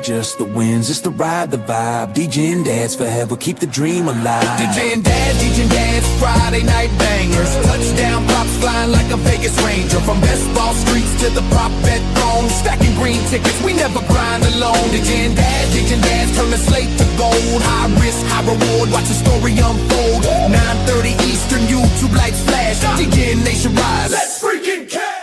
ain't just the wins, it's the ride, the vibe. Degen dads forever, keep the dream alive. Degen dads, Friday night bangers. Touchdown props flying like a Vegas Ranger. From best ball streets to the prop bet throne. Stacking green tickets, we never grind alone. Degen dads, turn the slate to gold. High risk, high reward, watch the story unfold. 9:30 Eastern, YouTube lights flash. Degen Nation rise, let's freaking cash.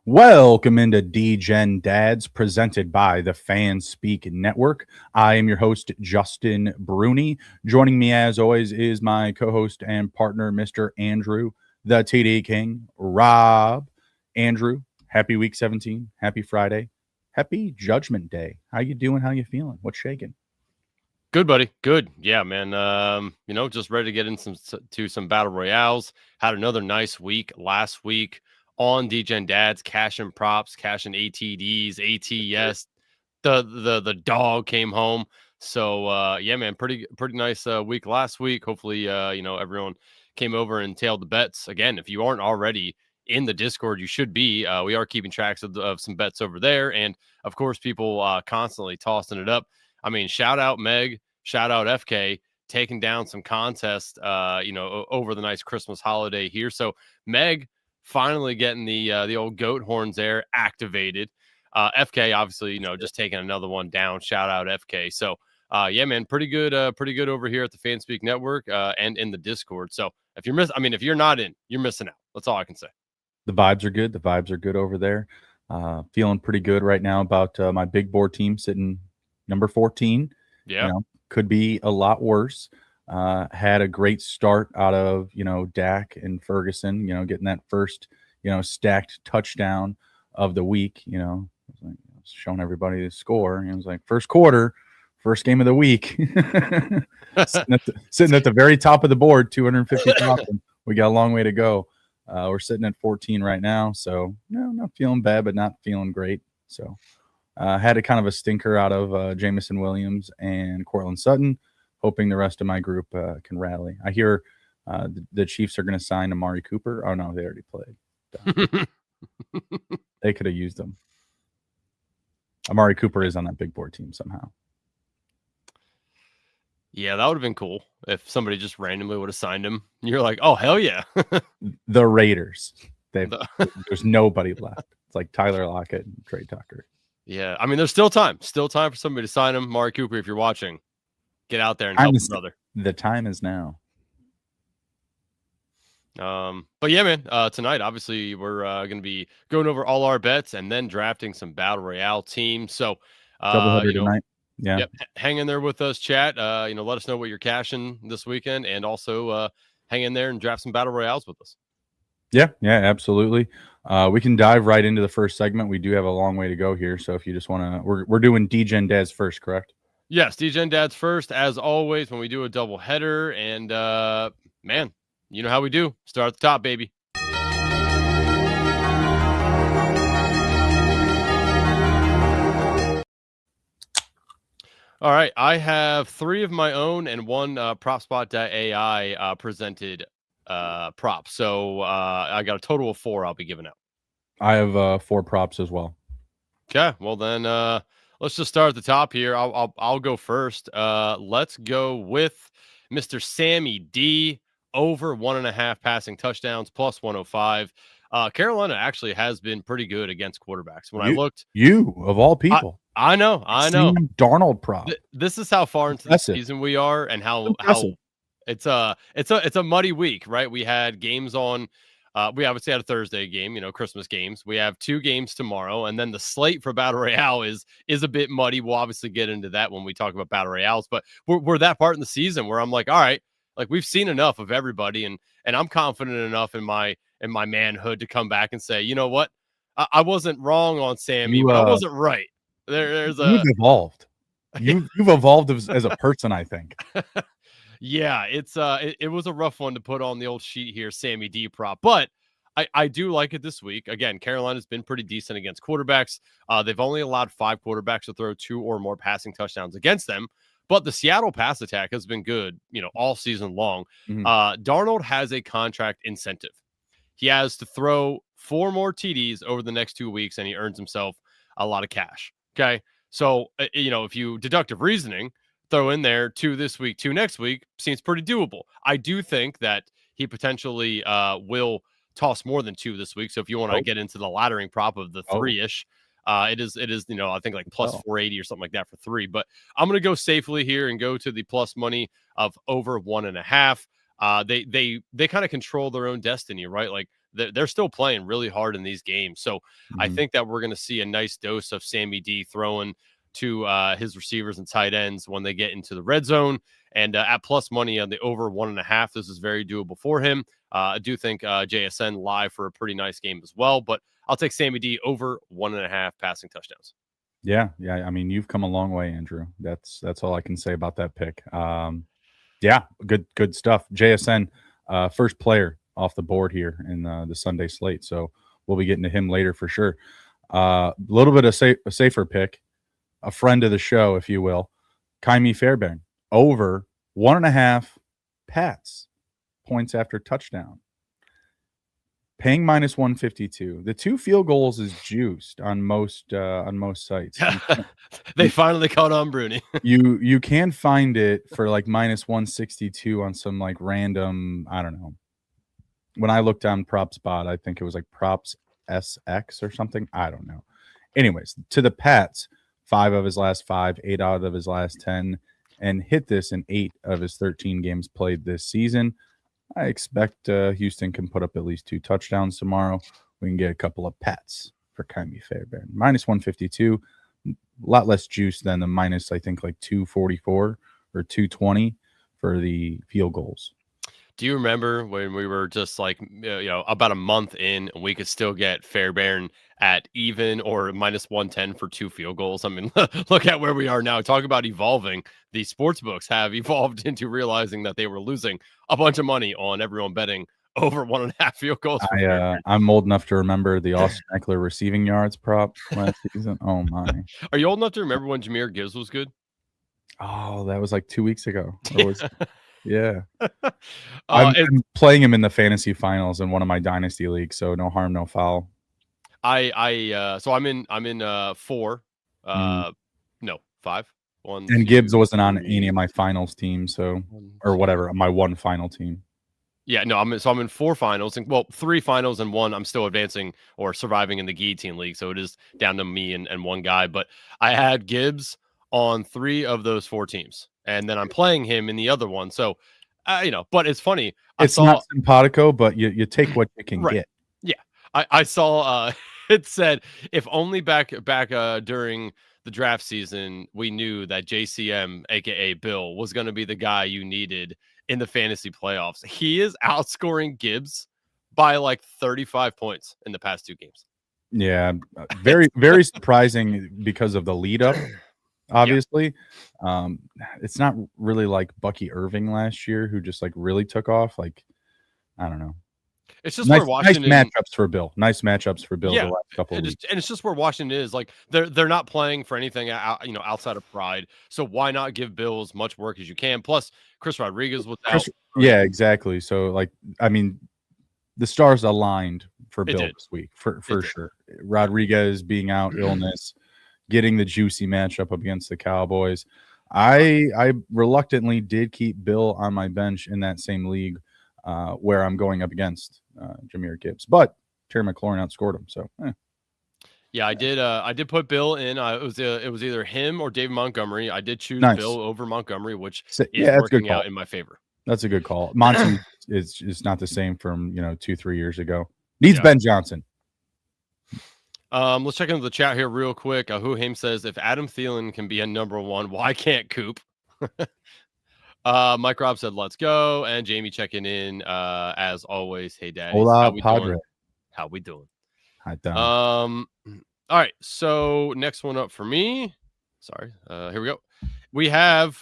Welcome into Degen Dads, presented by the Fanspeak Network. I am your host, Justin Bruni. Joining me, as always, is my co-host and partner, Mr. Andrew, the TD King, Rob. Andrew, happy week 17, happy Friday, happy Judgment Day. How you doing? How you feeling? What's shaking? Good, buddy. Good. Yeah, man. Just ready to get into some battle royales. Had another nice week last week on Degen Dads, cashing props, cashing ATDs, ATS. The dog came home. So yeah, man, pretty nice week last week. Hopefully, everyone came over and tailed the bets. Again, if you aren't already in the Discord, you should be. We are keeping tracks of some bets over there, and of course, people constantly tossing it up. I mean, shout out Meg, shout out FK, taking down some contests, over the nice Christmas holiday here. So Meg finally getting the old goat horns there activated. FK obviously, just taking another one down. Shout out FK. So yeah, man, pretty good over here at the Fanspeak Network and in the Discord. So if you're not in, you're missing out. That's all I can say. The vibes are good. The vibes are good over there. Feeling pretty good right now about my big board team sitting number 14. Yeah. Could be a lot worse. Had a great start out of, Dak and Ferguson, getting that first, stacked touchdown of the week, showing everybody the score. It was like first quarter, first game of the week, sitting at the very top of the board, 250,000. We got a long way to go. We're sitting at 14 right now. So not feeling bad, but not feeling great. So had a kind of a stinker out of Jamison Williams and Cortland Sutton. Hoping the rest of my group can rally. I hear the Chiefs are going to sign Amari Cooper. Oh, no, they already played. They could have used him. Amari Cooper is on that big board team somehow. Yeah, that would have been cool if somebody just randomly would have signed him. You're like, oh, hell yeah. The Raiders. There's nobody left. It's like Tyler Lockett and Trey Tucker. Yeah, I mean, there's still time. Still time for somebody to sign him. Amari Cooper, if you're watching. Get out there and help your brother. The time is now. But yeah, man, tonight, obviously, we're going to be going over all our bets and then drafting some Battle Royale teams. So, tonight. Yeah. Yep, hang in there with us, chat. Let us know what you're cashing this weekend, and also hang in there and draft some Battle Royales with us. Yeah, absolutely. We can dive right into the first segment. We do have a long way to go here. So if you just want to, we're doing Degen Dads first, correct? Yes, Degen Dads first, as always, when we do a double header. And, man, you know how we do. Start at the top, baby. All right, I have 3 of my own and 1 PropSpot.ai presented prop. So I got a total of 4 I'll be giving out. I have 4 props as well. Okay, well then let's just start at the top here. I'll go first. Let's go with Mr. Sammy D, over 1.5 passing touchdowns, plus 105. Carolina actually has been pretty good against quarterbacks. When I looked, of all people, I know. Darnold prop. This is how far into the season we are, and how it's a muddy week, right? We had games on. We obviously had a Thursday game, Christmas games. We have 2 games tomorrow, and then the slate for Battle Royale is a bit muddy. We'll obviously get into that when we talk about Battle Royales, but we're that part in the season where I'm like, all right, like we've seen enough of everybody, and I'm confident enough in my manhood to come back and say, you know what, I wasn't wrong on Sammy, but I wasn't right. You've evolved. You've evolved as a person, I think. Yeah, it was a rough one to put on the old sheet here, Sammy D prop, but I do like it this week. Again, Carolina's been pretty decent against quarterbacks. They've only allowed 5 quarterbacks to throw 2 or more passing touchdowns against them, but the Seattle pass attack has been good, all season long. Mm-hmm. Darnold has a contract incentive. He has to throw 4 more TDs over the next 2 weeks, and he earns himself a lot of cash. Okay. So, if you deductive reasoning, throw in there 2 this week, 2 next week, seems pretty doable. I do think that he potentially will toss more than 2 this week. So if you want to get into the laddering prop of the 3-ish, it is, I think like plus 480 or something like that for 3. But I'm going to go safely here and go to the plus money of over 1.5. They kind of control their own destiny, right? Like they're still playing really hard in these games. So I think that we're going to see a nice dose of Sammy D throwing to his receivers and tight ends when they get into the red zone. And at plus money on the over 1.5, this is very doable for him. I do think JSN live for a pretty nice game as well, but I'll take Sammy D over 1.5 passing touchdowns. Yeah. I mean, you've come a long way, Andrew. That's all I can say about that pick. Yeah, good stuff. JSN, first player off the board here in the Sunday slate, so we'll be getting to him later for sure. A little bit of a safer pick, a friend of the show, if you will, Kaimi Fairbairn, over 1.5 Pats points after touchdown, paying minus 152. The 2 field goals is juiced on most sites. They finally caught on, Bruni. you can find it for like minus 162 on some like random, I don't know. When I looked on PropSpot, I think it was like Props SX or something. I don't know. Anyways, to the Pats, 5 of his last 5, 8 out of his last 10, and hit this in 8 of his 13 games played this season. I expect Houston can put up at least 2 touchdowns tomorrow. We can get a couple of Pats for Kaimi Fairbairn. Minus 152, a lot less juice than the minus, I think, like 244 or 220 for the field goals. Do you remember when we were just like, about a month in and we could still get Fairbairn at even or minus 110 for 2 field goals? I mean, look at where we are now. Talk about evolving. The sports books have evolved into realizing that they were losing a bunch of money on everyone betting over 1.5 field goals. I'm old enough to remember the Austin Eckler receiving yards prop last season. Oh my. Are you old enough to remember when Jahmyr Gibbs was good? Oh, that was like 2 weeks ago. Yeah. I'm playing him in the fantasy finals in one of my dynasty leagues, so no harm, no foul. So I'm in 4. No, 5. 1. And Gibbs wasn't on any of my finals teams, so or whatever, my one final team. Yeah, no, I'm in 4 finals, and 3 finals and 1 I'm still advancing or surviving in the guillotine league, so it is down to me and one guy. But I had Gibbs on 3 of those 4 teams, and then I'm playing him in the other one. So, but it's funny. It's not simpatico, but you take what you can get. Yeah, I saw it said if only back during the draft season we knew that JCM, aka Bill, was going to be the guy you needed in the fantasy playoffs. He is outscoring Gibbs by like 35 points in the past 2 games. Yeah, very, very surprising because of the lead up. Obviously, it's not really like Bucky Irving last year, who just like really took off. Like, I don't know. It's just where Washington nice matchups for Bill. Nice matchups for Bill the last couple of weeks. And it's just where Washington is. Like they're not playing for anything outside of pride. So why not give Bill as much work as you can? Plus, Chris Rodriguez was out. Yeah, exactly. So like, I mean, the stars aligned for Bill this week for sure. Rodriguez being out, illness, getting the juicy matchup up against the Cowboys. I reluctantly did keep Bill on my bench in that same league where I'm going up against Jahmyr Gibbs, but Terry McLaurin outscored him. So, yeah, I did put Bill in. It was either him or David Montgomery. I did choose Bill over Montgomery, which is working out in my favor. That's a good call. Monty is not the same from 2-3 years ago. Needs Ben Johnson. Let's check into the chat here real quick. Who Haim says if Adam Thielen can be a number 1, why can't Coop? Mike Robb said let's go, and Jamie checking in as always. Hey, Daddy. Hola, Padre. How we doing? Hi, Don. All right. So next one up for me. Sorry. Here we go. We have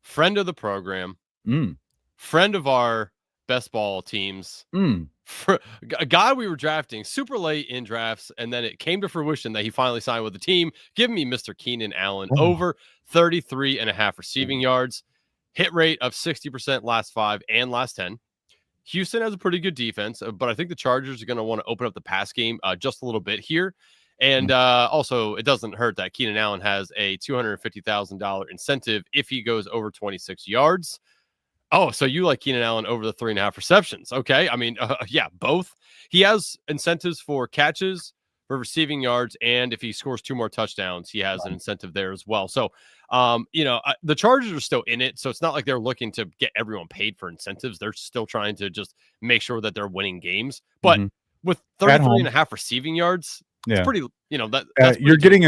friend of the program, friend of our best ball teams, a guy we were drafting super late in drafts, and then it came to fruition that he finally signed with the team. Give me Mr. Keenan Allen over 33.5 receiving yards, hit rate of 60% last 5 and last 10. Houston has a pretty good defense, but I think the Chargers are going to want to open up the pass game just a little bit here. And also, it doesn't hurt that Keenan Allen has a $250,000 incentive if he goes over 26 yards. Oh, so you like Keenan Allen over the 3.5 receptions? Okay, I mean, yeah, both. He has incentives for catches, for receiving yards, and if he scores 2 more touchdowns, he has an incentive there as well. So, the Chargers are still in it, so it's not like they're looking to get everyone paid for incentives. They're still trying to just make sure that they're winning games. But with 33.5 receiving yards, it's pretty, that's you're getting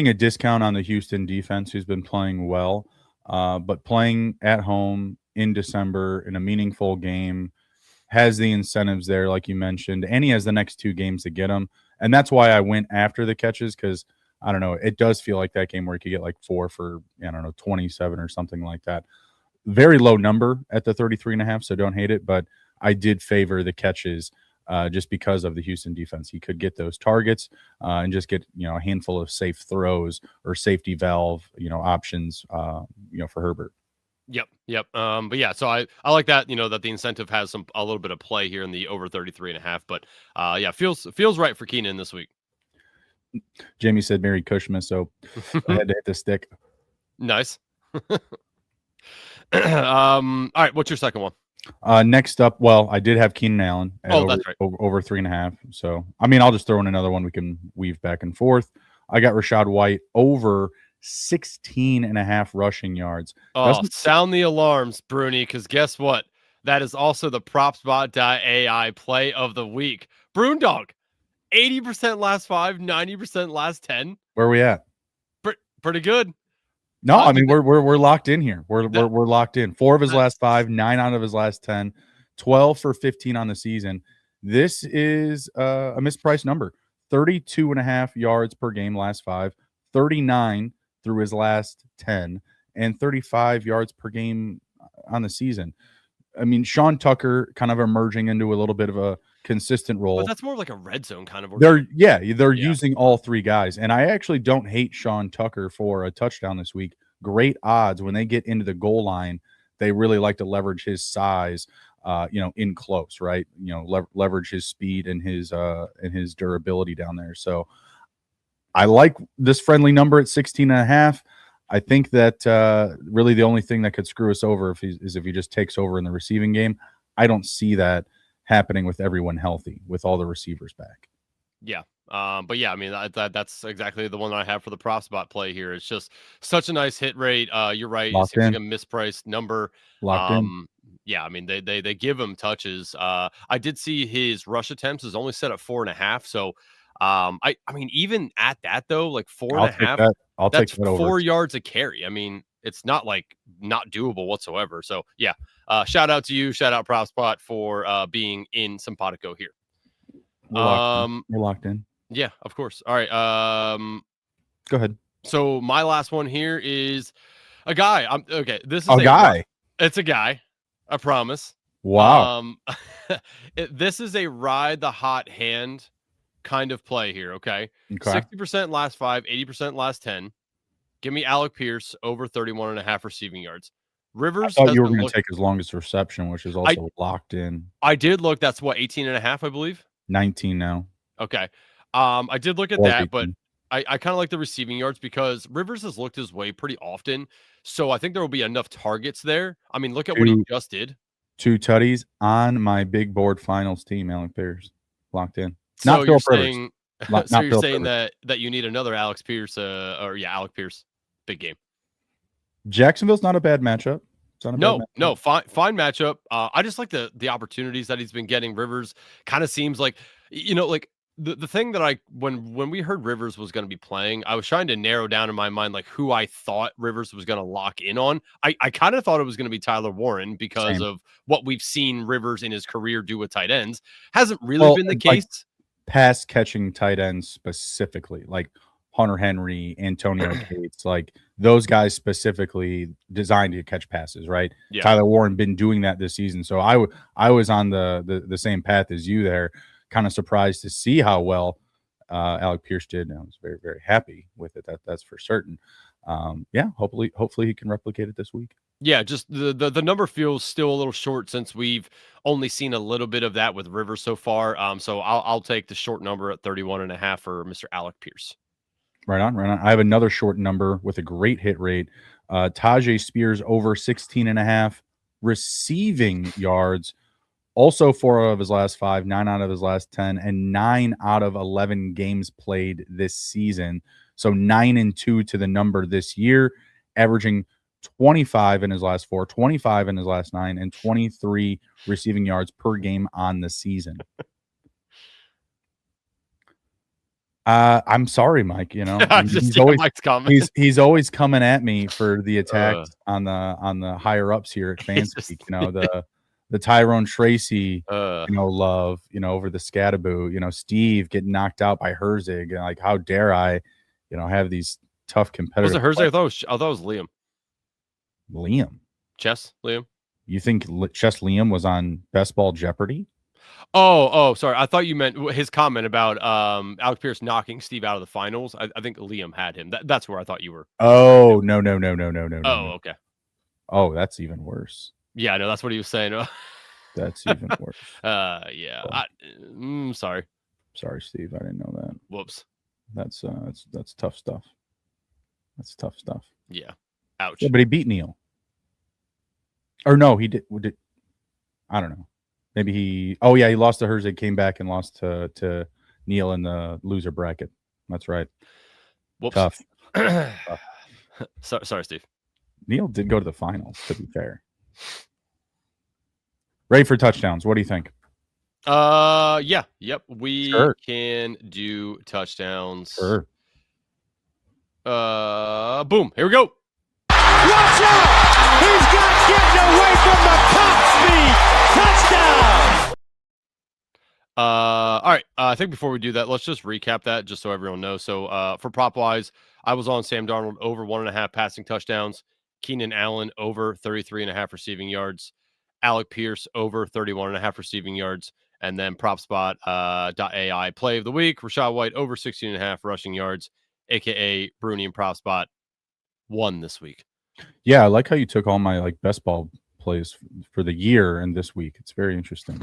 a discount on the Houston defense, who's been playing well, but playing at home in December in a meaningful game has the incentives there, like you mentioned, and he has the next 2 games to get them. And that's why I went after the catches, because I don't know, it does feel like that game where he could get like 4 for, 27 or something like that. Very low number at the 33.5, so don't hate it, but I did favor the catches just because of the Houston defense. He could get those targets and just get, a handful of safe throws or safety valve, options, for Herbert. Yep. But yeah, so I like that, that the incentive has a little bit of play here in the over 33.5, but yeah, feels right for Keenan this week. Jamie said Merry Christmas, so I had to hit the stick. Nice. All right, what's your second one? Next up, well, I did have Keenan Allen at that's right. over 3.5. So, I mean, I'll just throw in another one we can weave back and forth. I got Rachaad White over 16.5 rushing yards. Sound the alarms, Bruni, because guess what? That is also the PropSpot.ai play of the week. Brewdog, 80% last 5, 90% last 10. Where are we at? Pretty good. No, I mean we're locked in here. We're locked in. 4 of his last 5, 9 out of his last 10, 12 for 15 on the season. This is a mispriced number. 32.5 yards per game last 5, 39 through his last 10, and 35 yards per game on the season. I mean, Sean Tucker kind of emerging into a little bit of a consistent role. But that's more like a red zone kind of. They're using all 3 guys, and I actually don't hate Sean Tucker for a touchdown this week. Great odds when they get into the goal line. They really like to leverage his size, in close, right? Leverage his speed and his durability down there. So I like this friendly number at 16.5. I think that really the only thing that could screw us over is if he just takes over in the receiving game. I don't see that happening with everyone healthy, with all the receivers back. Yeah. But yeah, I mean, that's exactly the one that I have for the prop spot play here. It's just such a nice hit rate. You're right. It seems like a mispriced number. Locked in. Yeah, I mean, they give him touches. I did see his rush attempts is only set at 4.5. So I mean, even at that though, like 4.5, that's 4 yards a carry. I mean, it's not like not doable whatsoever. So yeah, shout out to you. Shout out PropSpot for being in Simpatico here. We're locked in. Yeah, of course. All right. Go ahead. So my last one here is a guy. Okay. This is a guy. It's a guy. I promise. Wow. This is a ride the hot hand kind of play here. Okay. 60% last 5, 80% last 10. Give me Alec Pierce over 31.5 receiving yards. Rivers. I thought you were going to take his longest reception, which is also locked in. I did look. That's what, 18.5, I believe. 19 now. Okay. I did look at that, but I kind of like the receiving yards because Rivers has looked his way pretty often. So I think there will be enough targets there. I mean, look at what he just did. 2 tutties on my big board finals team, Alec Pierce. Locked in. So you're saying, that you need another Alex Pierce, Alec Pierce. Big game. Jacksonville's not a bad matchup. Fine matchup. I just like the opportunities that he's been getting. Rivers kind of seems like, like the thing that when we heard Rivers was going to be playing, I was trying to narrow down in my mind like who I thought Rivers was going to lock in on. I kind of thought it was going to be Tyler Warren because of what we've seen Rivers in his career do with tight ends. Hasn't really been the case. Pass catching tight ends specifically, like Hunter Henry, Antonio Gates, like those guys specifically designed to catch passes, right? Yeah. Tyler Warren been doing that this season. So I was on the same path as you there, kind of surprised to see how well Alec Pierce did. And I was very, very happy with it. That's for certain. Hopefully he can replicate it this week. Yeah, just the number feels still a little short since we've only seen a little bit of that with Rivers so far. So I'll take the short number at 31.5 for Mr. Alec Pierce. Right on, right on. I have another short number with a great hit rate. Tajay Spears over 16.5 receiving yards. Also 4 out of his last 5, 9 out of his last 10, and 9 out of 11 games played this season. So 9-2 to the number this year, averaging 25 in his last 4, 25 in his last 9, and 23 receiving yards per game on the season. I'm sorry, Mike. You know, he's always coming at me for the attacks on the higher ups here at Fanspeak. You know, the Tyrone Tracy, love, over the Scattaboo, Steve getting knocked out by Herzig. Like, how dare I, have these tough competitors. Was it Herzig? I thought it was Liam. Chess Liam. You think Chess Liam was on Best Ball Jeopardy? Oh, sorry. I thought you meant his comment about Alec Pierce knocking Steve out of the finals. I think Liam had him. That's where I thought you were. Oh, no. Oh, okay. Oh, that's even worse. Yeah, no, that's what he was saying. That's even worse. Yeah. Sorry. Sorry, Steve. I didn't know that. Whoops. That's tough stuff. That's tough stuff. Yeah. Ouch. Yeah, but he beat Neil. Or no, he did. I don't know. Maybe he lost to Herzig, came back and lost to Neil in the loser bracket. That's right. Whoops. Tough. Sorry, Steve. Neil did go to the finals, to be fair. Ready for touchdowns. What do you think? Yeah. Yep. We can do touchdowns. Sure. Boom. Here we go. Watch out! He's got getting away from the top speed. Touchdown! All right. I think before we do that, let's just recap that just so everyone knows. So for prop wise, I was on Sam Darnold over 1.5 passing touchdowns. Keenan Allen over 33.5 receiving yards. Alec Pierce over 31.5 receiving yards. And then prop spot .ai play of the week. Rachaad White over 16.5 rushing yards, aka Bruni and prop spot won this week. Yeah, I like how you took all my best ball plays for the year and this week. It's very interesting.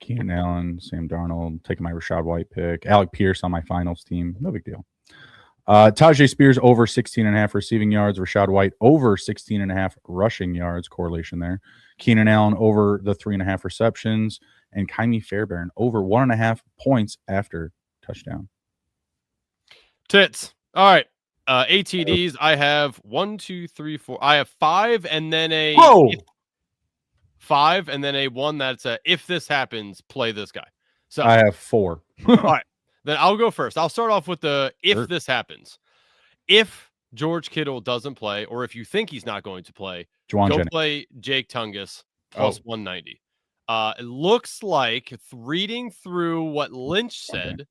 Keenan Allen, Sam Darnold, taking my Rachaad White pick, Alec Pierce on my finals team. No big deal. Tajay Spears over 16.5 receiving yards. Rachaad White over 16.5 rushing yards. Correlation there. Keenan Allen over the 3.5 receptions. And Kaimi Fairbairn over 1.5 points after touchdown. Tits. All right. ATDs. I have 1, 2, 3, 4. I have 5 and then a 5 and then a 1 that's a if this happens, play this guy. So I have 4. All right. Then I'll go first. I'll start off with the if this happens. If George Kittle doesn't play, or if you think he's not going to play, play Jake Tungus plus 190. It looks like, reading through what Lynch said,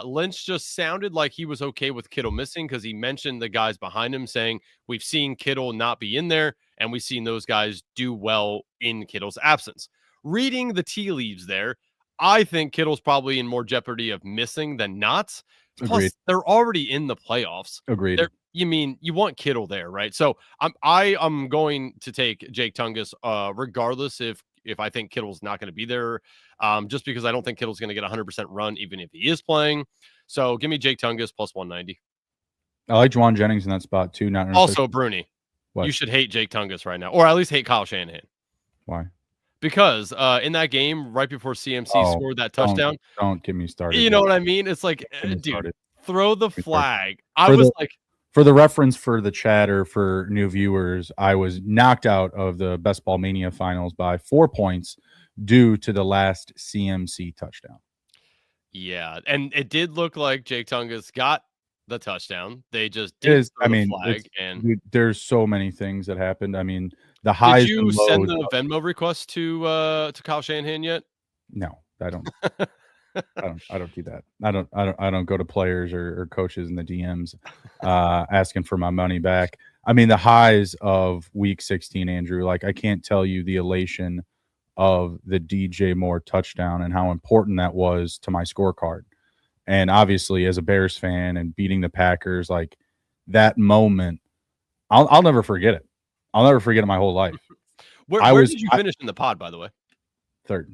Lynch just sounded like he was okay with Kittle missing because he mentioned the guys behind him saying, we've seen Kittle not be in there, and we've seen those guys do well in Kittle's absence. Reading the tea leaves there, I think Kittle's probably in more jeopardy of missing than not. Plus, they're already in the playoffs. Agreed. You want Kittle there, right? So I'm going to take Jake Tungus, regardless if I think Kittle's not going to be there, just because I don't think Kittle's going to get 100% run, even if he is playing. So give me Jake Tungus plus 190. I like Juwan Jennings in that spot too. Also, Bruni, you should hate Jake Tungus right now, or at least hate Kyle Shanahan. Why? Because in that game, right before CMC scored that touchdown, don't get me started. You know what I mean? It's like, dude, throw the flag. For the reference for the chat or for new viewers, I was knocked out of the Best Ball Mania finals by 4 points due to the last CMC touchdown. Yeah, and it did look like Jake Tungus got the touchdown. They just did throw the flag. Dude, there's so many things that happened. I mean, the highs. Did you send the Venmo request to Kyle Shanahan yet? No, I don't. I don't do that. I don't go to players or coaches in the DMs asking for my money back. I mean, the highs of week 16, Andrew, I can't tell you the elation of the DJ Moore touchdown and how important that was to my scorecard. And obviously, as a Bears fan and beating the Packers, that moment, I'll never forget it. I'll never forget it my whole life. Where did you finish in the pod, by the way? Third.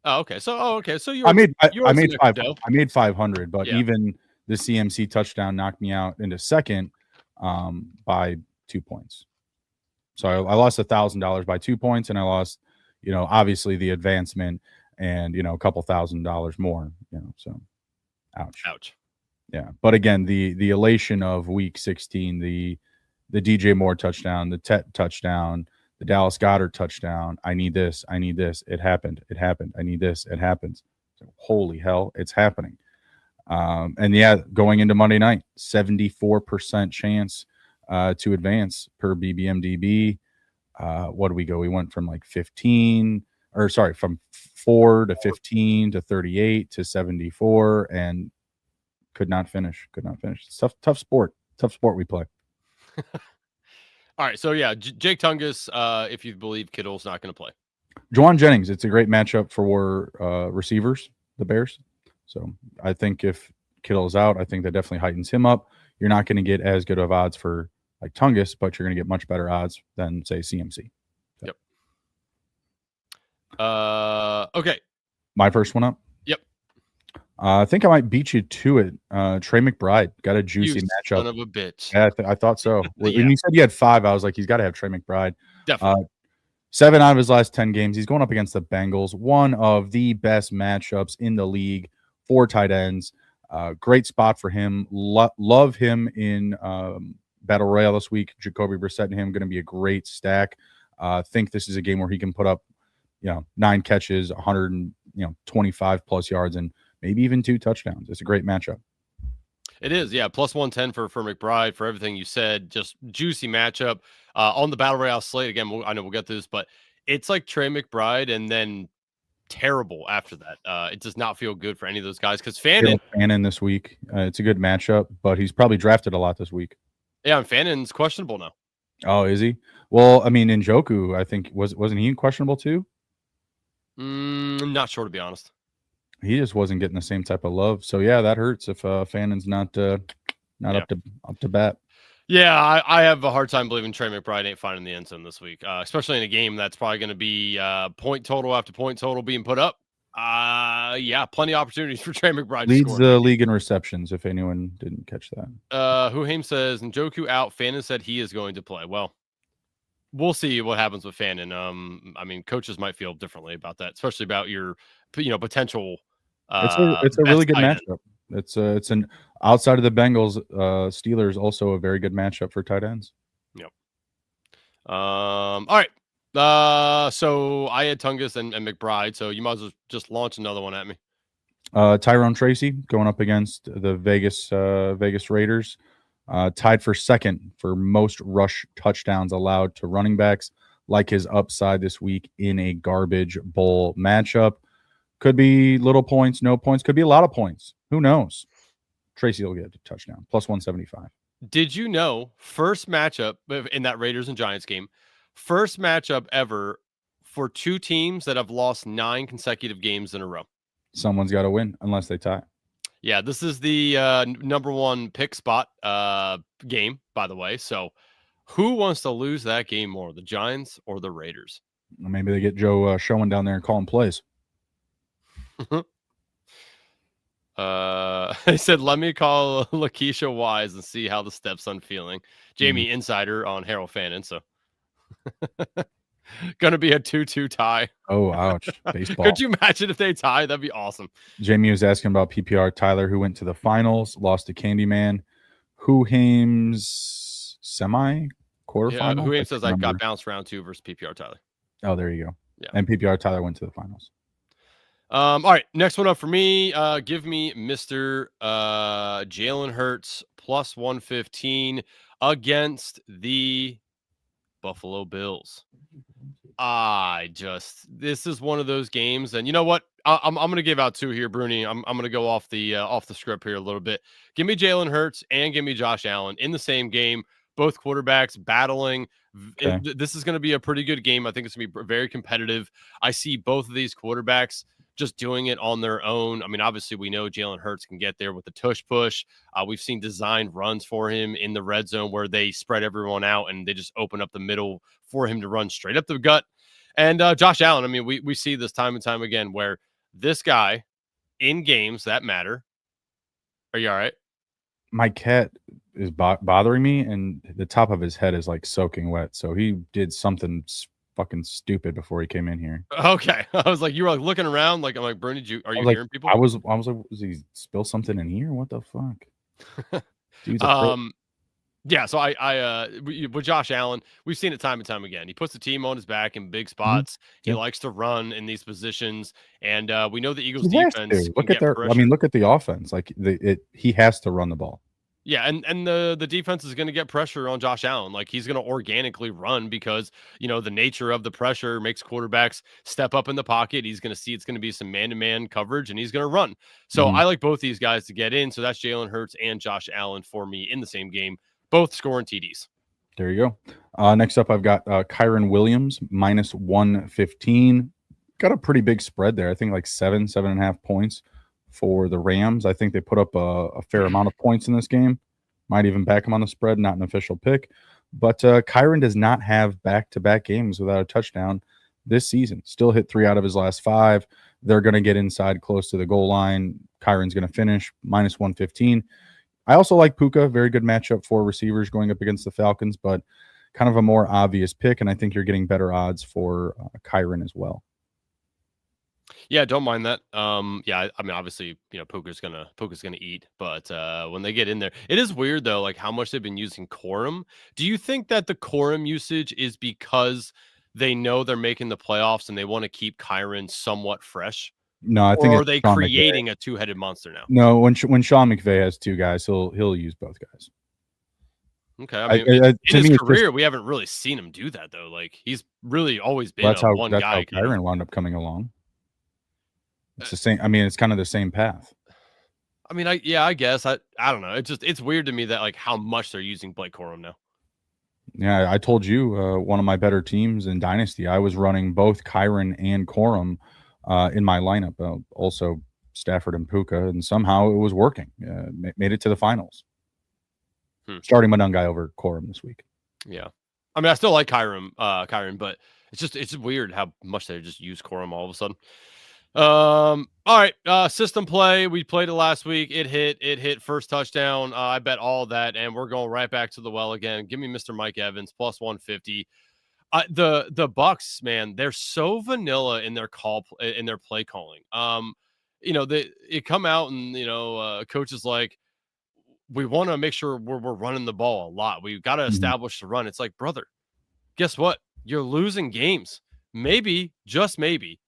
Oh, okay. So you I made five. I made 500, but Yeah. even the CMC touchdown knocked me out into second by 2 points. So I lost $1,000 by 2 points, and I lost, obviously the advancement and a couple $1,000 more. So ouch. Yeah, but again, the elation of week 16, the DJ Moore touchdown, the Tet touchdown, the Dallas Goedert touchdown. I need this. It happened. I need this. It happens. So, holy hell, it's happening. And yeah, going into Monday night, 74% chance to advance per BBMDB. What do we go? We went from like from 4 to 15 to 38 to 74, and could not finish. It's tough sport we play. All right, so yeah, Jake Tungus, if you believe Kittle's not going to play. Juwan Jennings, it's a great matchup for receivers, the Bears. So I think if Kittle is out, I think that definitely heightens him up. You're not going to get as good of odds for like Tungus, but you're going to get much better odds than, say, CMC. So. Yep. Okay. My first one up? Yep. I think I might beat you to it. Trey McBride got a juicy matchup. Son of a bitch. Yeah, I thought so. Yeah. When you said you had 5, I was like, he's got to have Trey McBride. Definitely. 7 out of his last 10 games. He's going up against the Bengals. One of the best matchups in the league for tight ends. Great spot for him. Love him in Battle Royale this week. Jacoby Brissett and him going to be a great stack. Think this is a game where he can put up, 9 catches, 125 plus yards, and maybe even 2 touchdowns. It's a great matchup. It is, yeah. Plus 110 for McBride for everything you said. Just juicy matchup on the Battle Royale slate. Again, I know we'll get to this, but it's like Trey McBride and then terrible after that. It does not feel good for any of those guys because Fannin this week. It's a good matchup, but he's probably drafted a lot this week. Yeah, and Fannon's questionable now. Oh, is he? Well, I mean, Njoku, I think wasn't he questionable too? Not sure, to be honest. He just wasn't getting the same type of love. So yeah, that hurts if Fannon's not up to bat. Yeah, I have a hard time believing Trey McBride ain't finding the end zone this week, especially in a game that's probably going to be point total after point total being put up. Yeah, plenty of opportunities for Trey McBride. Leads the league in receptions, if anyone didn't catch that. Huhaim says, Njoku out. Fannin said he is going to play. Well, we'll see what happens with Fannin. I mean, coaches might feel differently about that, especially about your, potential. It's a really good matchup. It's an outside of the Bengals, Steelers also a very good matchup for tight ends. Yep. All right. So I had Tungus and McBride, so you might as well just launch another one at me. Tyrone Tracy going up against the Vegas Raiders, tied for second for most rush touchdowns allowed to running backs. Like his upside this week in a garbage bowl matchup. Could be little points, no points. Could be a lot of points. Who knows? Tracy will get a touchdown. Plus 175. Did you know first matchup in that Raiders and Giants game, first matchup ever for 2 teams that have lost 9 consecutive games in a row? Someone's got to win unless they tie. Yeah, this is the number 1 pick spot game, by the way. So who wants to lose that game more, the Giants or the Raiders? Maybe they get Joe Schoen down there and calling plays. He said, let me call Lakeisha Wise and see how the stepson feeling. Jamie Insider on Harold Fannin. So gonna be a 2-2 tie. Oh, ouch. Baseball. Could you imagine if they tie? That'd be awesome. Jamie was asking about PPR. Tyler, who went to the finals, lost to Candyman. Huhaim's semi-quarterfinal? Yeah, Huhaim says I got bounced round 2 versus PPR Tyler. Oh, there you go. Yeah. And PPR Tyler went to the finals. All right, next one up for me. Give me Mr. Jalen Hurts plus 115 against the Buffalo Bills. This is one of those games, and you know what? I'm going to give out 2 here, Bruni. I'm going to go off the script here a little bit. Give me Jalen Hurts and give me Josh Allen in the same game. Both quarterbacks battling. This is going to be a pretty good game. I think it's going to be very competitive. I see both of these quarterbacks just doing it on their own. I mean, obviously, we know Jalen Hurts can get there with the tush push. We've seen designed runs for him in the red zone where they spread everyone out and they just open up the middle for him to run straight up the gut. And Josh Allen, I mean, we see this time and time again where this guy in games that matter. Are you all right? My cat is bothering me, and the top of his head is like soaking wet. So he did something fucking stupid before he came in here. Okay. I was like, you were like looking around, like I'm like, Bernie, are you hearing people? I was like, was he spill something in here? What the fuck? Dude's yeah, so with Josh Allen, we've seen it time and time again. He puts the team on his back in big spots. He likes to run in these positions, and we know the Eagles defense. Look at I mean, look at the offense. Like he has to run the ball. Yeah, and the defense is going to get pressure on Josh Allen. Like he's going to organically run because the nature of the pressure makes quarterbacks step up in the pocket. He's going to see it's going to be some man-to-man coverage, and he's going to run. So I like both these guys to get in. So that's Jalen Hurts and Josh Allen for me in the same game. Both scoring TDs. There you go. Next up, I've got Kyren Williams minus 115. Got a pretty big spread there. I think like 7.5 points for the Rams. I think they put up a fair amount of points in this game. Might even back him on the spread. Not an official pick. But Kyren does not have back-to-back games without a touchdown this season. Still hit 3 out of his last 5. They're going to get inside close to the goal line. Kyren's going to finish minus 115. I also like Puka. Very good matchup for receivers going up against the Falcons, but kind of a more obvious pick, and I think you're getting better odds for Kyren as well. Yeah, don't mind that. Yeah, I mean, obviously, Puka's gonna eat, but when they get in there, it is weird though, like how much they've been using Corum. Do you think that the Corum usage is because they know they're making the playoffs and they want to keep Kyren somewhat fresh? No, I think. Or are they creating a two-headed monster now? No, when Sean McVay has 2 guys, he'll use both guys. Okay, I mean, in his career, we haven't really seen him do that though. Like he's really always been one guy. That's how Kyren wound up coming along. It's the same. I mean, it's kind of the same path. I mean, I guess I don't know. It's weird to me that like how much they're using Blake Corum now. Yeah, I told you one of my better teams in Dynasty, I was running both Kyren and Corum in my lineup. Also Stafford and Puka, and somehow it was working. Made it to the finals. Starting my young guy over Corum this week. Yeah, I mean, I still like Kyren, but it's weird how much they just use Corum all of a sudden. All right, system play. We played it last week. It hit first touchdown. I bet all that, and we're going right back to the well again. Give me Mr. Mike Evans plus 150. The Bucks, man, they're so vanilla in their play calling. They come out and coach is like, we want to make sure we're running the ball a lot. We've got to establish the run. It's like, brother, guess what? You're losing games. Maybe, just maybe,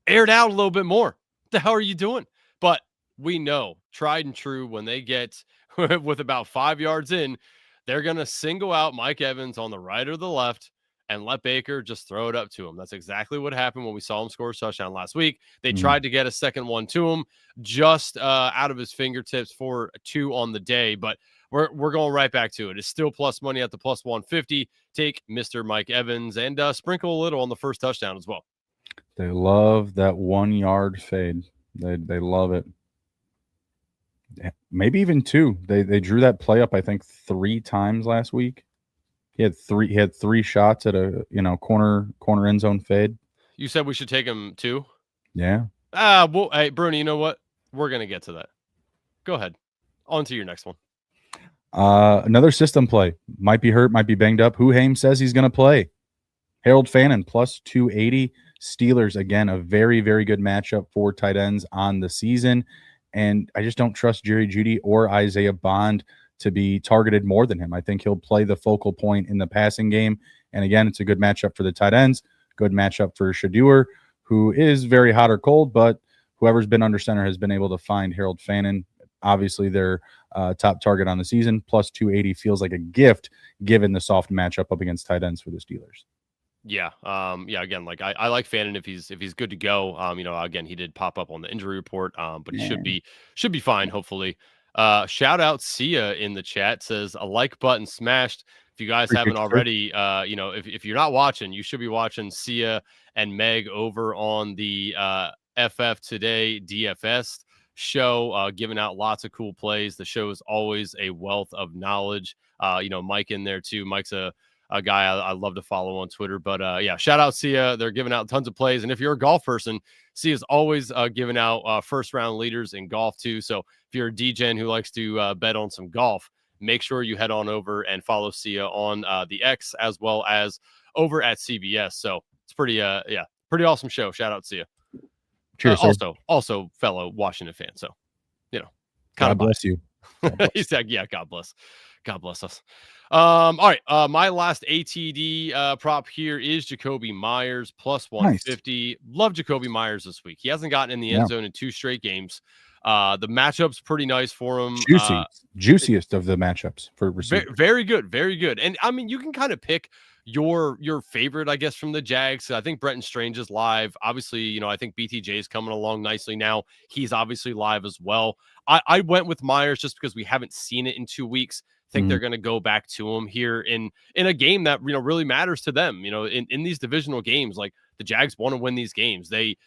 air it out a little bit more. What the hell are you doing? But we know, tried and true, when they get with about 5 yards in, they're going to single out Mike Evans on the right or the left and let Baker just throw it up to him. That's exactly what happened when we saw him score a touchdown last week. They tried to get a second one to him, just out of his fingertips for 2 on the day. But we're going right back to it. It's still plus money at the plus 150. Take Mr. Mike Evans and sprinkle a little on the first touchdown as well. They love that 1 yard fade. They love it. Maybe even 2. They drew that play up, I think, 3 times last week. He had 3 shots at a corner end zone fade. You said we should take him 2? Yeah. Well, hey, Bruni, you know what? We're gonna get to that. Go ahead. On to your next one. Another system play. Might be hurt, might be banged up. Who Haim says he's gonna play. Harold Fannin plus 280. Steelers, again, a very, very good matchup for tight ends on the season. And I just don't trust Jerry Jeudy or Isaiah Bond to be targeted more than him. I think he'll play the focal point in the passing game. And again, it's a good matchup for the tight ends. Good matchup for Shedeur, who is very hot or cold, but whoever's been under center has been able to find Harold Fannin. Obviously, their top target on the season. Plus 280 feels like a gift given the soft matchup up against tight ends for the Steelers. Yeah. Again, like I like Fannin if he's good to go. Again, he did pop up on the injury report, but he should be fine, hopefully. Shout out Sia in the chat, says a like button smashed. If you guys haven't already, if you're not watching, you should be watching Sia and Meg over on the FF today DFS show, giving out lots of cool plays. The show is always a wealth of knowledge. Mike in there too. Mike's a guy I love to follow on Twitter. But yeah, shout out Sia. They're giving out tons of plays. And if you're a golf person, Sia's always giving out first round leaders in golf too. So if you're a degen who likes to bet on some golf, make sure you head on over and follow Sia on the X as well as over at CBS. So it's pretty awesome show. Shout out Sia. Cheers. Also fellow Washington fan. So, God bless you. He said, yeah, God bless us. All right. My last ATD prop here is Jacoby Myers plus 150. Nice. Love Jacoby Myers this week. He hasn't gotten in the end zone in 2 straight games. The matchup's pretty nice for him. Juiciest of the matchups for receivers. Very good. Very good. And I mean, you can kind of pick your favorite, I guess, from the Jags. I think Brenton Strange is live. Obviously, I think BTJ is coming along nicely now. He's obviously live as well. I went with Myers just because we haven't seen it in 2 weeks. I think they're going to go back to him here in a game that really matters to them. In these divisional games, like the Jags want to win these games. They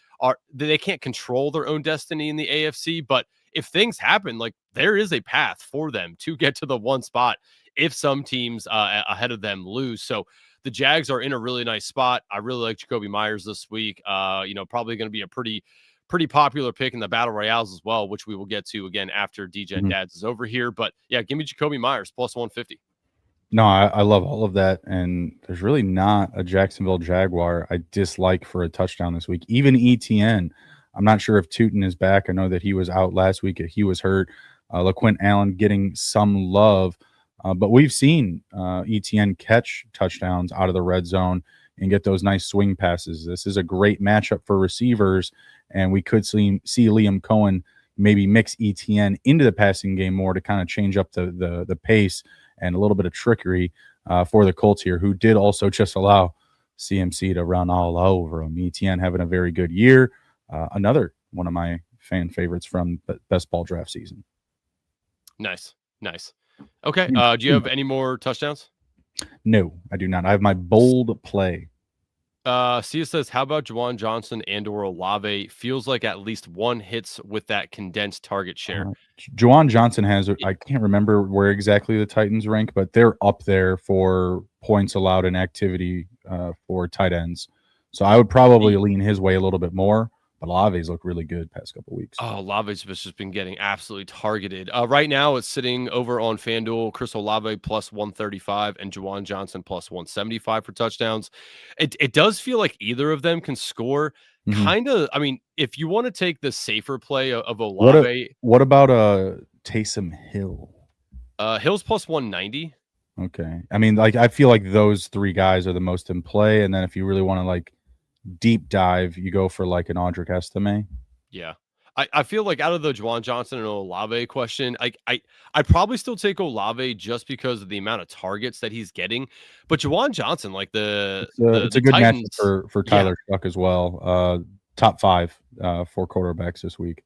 can't control their own destiny in the AFC, but if things happen, like there is a path for them to get to the 1 spot if some teams ahead of them lose. So the Jags are in a really nice spot. I really like Jacoby Myers this week. Probably going to be a pretty popular pick in the battle royales as well, which we will get to again after Degen Dads is over here. But yeah, give me Jacoby Myers plus 150. No, I love all of that. And there's really not a Jacksonville Jaguar I dislike for a touchdown this week. Even ETN. I'm not sure if Tootin is back. I know that he was out last week. He was hurt. LaQuint Allen getting some love. But we've seen ETN catch touchdowns out of the red zone and get those nice swing passes. This is a great matchup for receivers, and we could see Liam Cohen maybe mix ETN into the passing game more to kind of change up the pace and a little bit of trickery for the Colts here, who did also just allow CMC to run all over him. ETN having a very good year. Another one of my fan favorites from the best ball draft season. Nice. Okay. Do you have any more touchdowns? No, I do not. I have my bold play. Sia says, how about Juwan Johnson and/or Olave? Feels like at least one hits with that condensed target share. Juwan Johnson has, I can't remember where exactly the Titans rank, but they're up there for points allowed in activity for tight ends. So I would probably lean his way a little bit more. But Olave's look really good past couple weeks. Oh, Olave's just been getting absolutely targeted. Right now, it's sitting over on FanDuel. Chris Olave plus 135 and Juwan Johnson plus 175 for touchdowns. It does feel like either of them can score. Kind of. I mean, if you want to take the safer play of Olave, what about Taysom Hill? Hill's plus 190. Okay. I mean, I feel like those 3 guys are the most in play, and then if you really want to deep dive, you go for an Audric Estime. Yeah. I feel like out of the Juwan Johnson and Olave question, I'd probably still take Olave just because of the amount of targets that he's getting. But Juwan Johnson, it's a good Titans, match for Tyler Shuck as well. Top 5 for quarterbacks this week.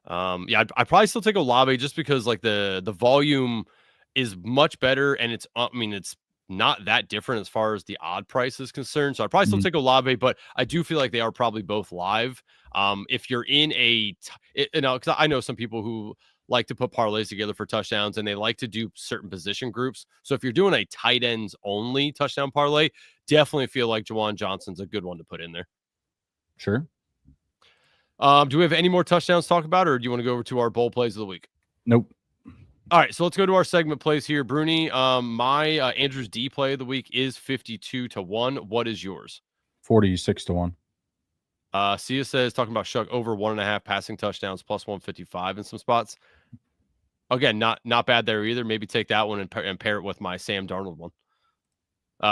I'd probably still take Olave just because the volume is much better, and it's not that different as far as the odd price is concerned. So I'd probably still take Olave, but I do feel like they are probably both live. If you're in because I know some people who like to put parlays together for touchdowns and they like to do certain position groups. So if you're doing a tight ends only touchdown parlay, definitely feel like Juwan Johnson's a good one to put in there. Sure. Do we have any more touchdowns to talk about, or do you want to go over to our bowl plays of the week? Nope. All right, so let's go to our segment plays here. Bruni, my Andrews D play of the week is 52-1. What is yours? 46-1. Sia says, talking about Shuck over 1.5 passing touchdowns plus 155 in some spots. Again, not bad there either. Maybe take that one and pair it with my Sam Darnold one.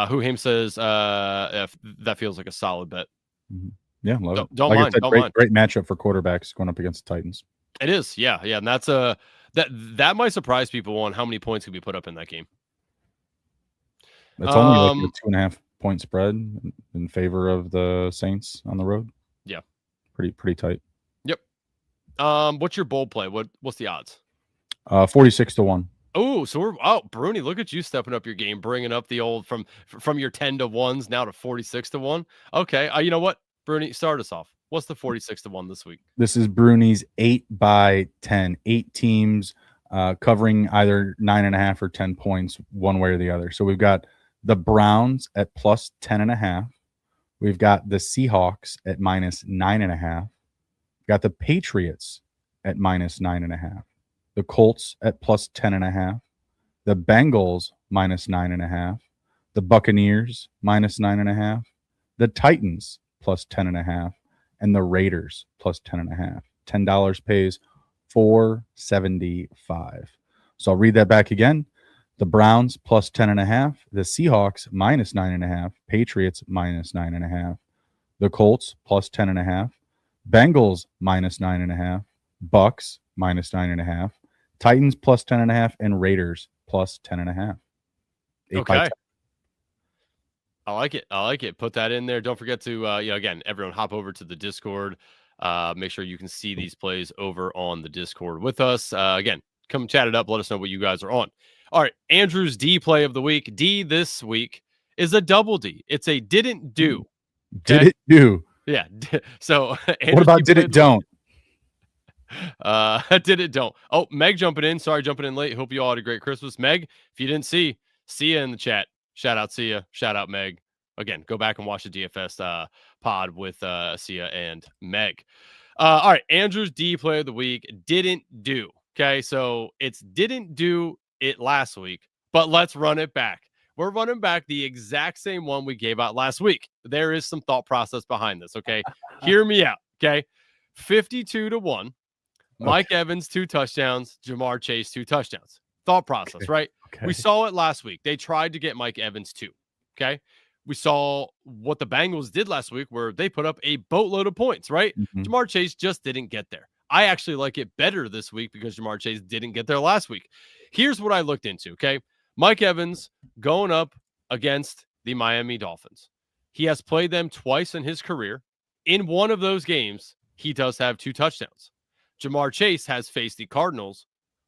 Who says if that feels like a solid bet. Yeah, love it. Don't mind. Great matchup for quarterbacks going up against the Titans. It is, yeah, and that's that might surprise people on how many points could be put up in that game. It's only a 2.5 point spread in favor of the Saints on the road. Yeah, pretty tight. Yep. What's your bold play? What's the odds? 46-1. Oh, so Bruni, look at you stepping up your game, bringing up the old from your 10-1s now to 46-1. Okay, you know what, Bruni, start us off. What's the 46-1 this week? This is Bruni's 8x10, 8 teams covering either 9.5 or 10 points one way or the other. So we've got the Browns at plus 10.5. We've got the Seahawks at minus 9.5. Got the Patriots at minus 9.5. The Colts at plus 10.5. The Bengals minus 9.5. The Buccaneers minus 9.5. The Titans plus 10.5. And the Raiders plus 10.5. $10 pays $4.75. So I'll read that back again. The Browns plus 10.5. The Seahawks minus 9.5. Patriots minus 9.5. The Colts plus 10.5. Bengals minus 9.5. Bucks minus 9.5. Titans plus 10.5. And Raiders plus 10.5. Okay. I like it. Put that in there. Don't forget to, again, everyone hop over to the Discord. Make sure you can see these plays over on the Discord with us. Again, come chat it up. Let us know what you guys are on. All right. Andrew's D play of the week. D this week is a double D. It's a didn't do. Okay? Did it do? Yeah. So what about did it don't? Did it don't? Oh, Meg jumping in. Sorry, jumping in late. Hope you all had a great Christmas. Meg, if you didn't see you in the chat. Shout out Sia. Shout out Meg. Again, go back and watch the DFS pod with Sia and Meg. All right, Andrew's D play of the week didn't do. Okay, so it's didn't do it last week, but let's run it back. We're running back the exact same one we gave out last week. There is some thought process behind this. Okay, hear me out. Okay, 52-1. Mike Evans 2 touchdowns. Jamar Chase 2 touchdowns. Thought process, right? Okay. We saw it last week. They tried to get Mike Evans too. Okay. We saw what the Bengals did last week where they put up a boatload of points, right? Mm-hmm. Jamar Chase just didn't get there. I actually like it better this week because Jamar Chase didn't get there last week. Here's what I looked into. Okay. Mike Evans going up against the Miami Dolphins. He has played them twice in his career. In one of those games, he does have 2 touchdowns. Jamar Chase has faced the Cardinals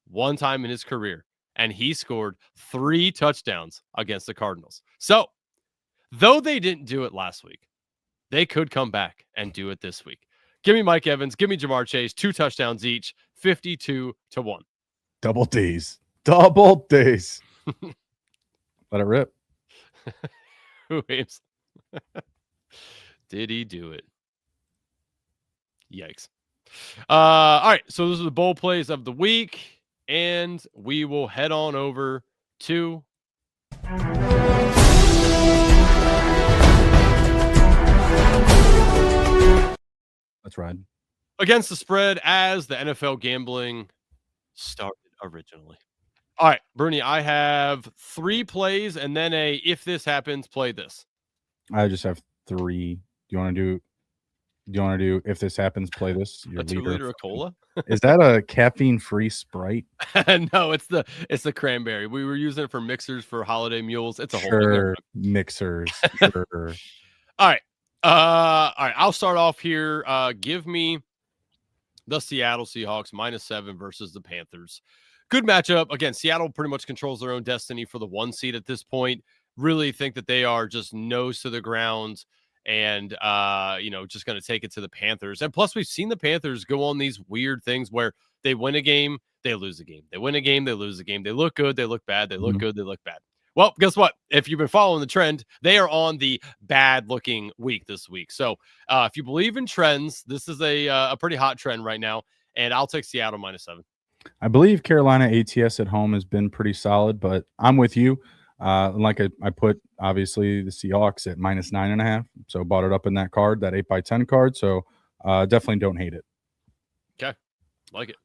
one time in his career, and he scored 3 touchdowns against the Cardinals. So, though they didn't do it last week, they could come back and do it this week. Give me Mike Evans. Give me Jamar Chase. 2 touchdowns each. 52-1. Double D's. Double D's. Let it rip. Who aims? Did he do it? Yikes. All right. So those are the bowl plays of the week. And we will head on over to let's ride against the spread as the NFL gambling started originally. All right, Bernie, I have 3 plays and then a if this happens, play this. I just have 3. Do you want to do if this happens, play this? Your 2-liter of cola? Is that a caffeine-free Sprite? No, it's the cranberry. We were using it for mixers for holiday mules. It's a whole thing. Mixers. Sure. All right. I'll start off here. Give me the Seattle Seahawks -7 versus the Panthers. Good matchup. Again, Seattle pretty much controls their own destiny for the 1 seed at this point. Really think that they are just nose to the ground and, just going to take it to the Panthers. And plus, we've seen the Panthers go on these weird things where they win a game, they lose a game. They win a game, they lose a game. They look good, they look bad. They look good, they look bad. Well, guess what? If you've been following the trend, they are on the bad-looking week this week. So if you believe in trends, this is a pretty hot trend right now, and I'll take Seattle -7. I believe Carolina ATS at home has been pretty solid, but I'm with you. Like I put, obviously, the Seahawks at -9.5, so bought it up in that card, that 8x10 card, so definitely don't hate it. Okay, like it.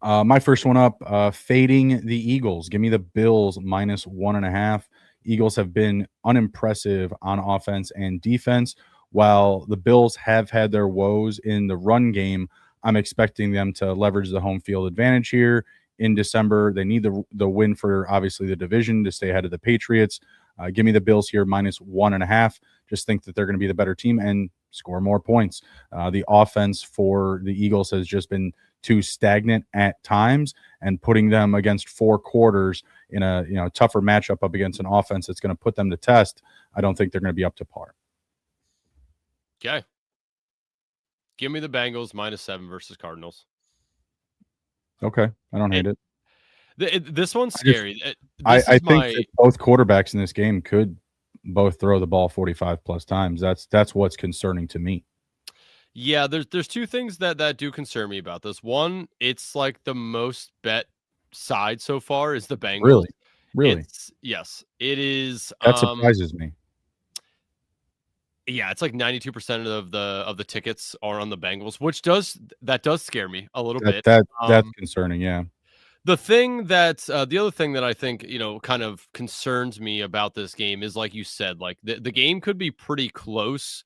My first one up, fading the Eagles. Give me the Bills -1.5. Eagles have been unimpressive on offense and defense. While the Bills have had their woes in the run game, I'm expecting them to leverage the home field advantage here in December. They need the win for, obviously, the division to stay ahead of the Patriots. Give me the Bills here -1.5. Just think that they're going to be the better team and score more points. The offense for the Eagles has just been too stagnant at times, and putting them against 4 quarters in a tougher matchup up against an offense that's going to put them to test, I don't think they're going to be up to par. Okay. Give me the Bengals -7 versus Cardinals. Okay, I don't hate it. This one's scary. I This is think my that both quarterbacks in this game could both throw the ball 45 plus times. That's what's concerning to me. Yeah, there's two things that do concern me about this. One, it's like the most bet side so far is the Bengals. Really, Yes, it is. that surprises me. Yeah, it's like 92% of the tickets are on the Bengals, which does scare me a little bit. That's concerning. Yeah. The thing that the other thing that I think, kind of concerns me about this game is, like you said, like the game could be pretty close.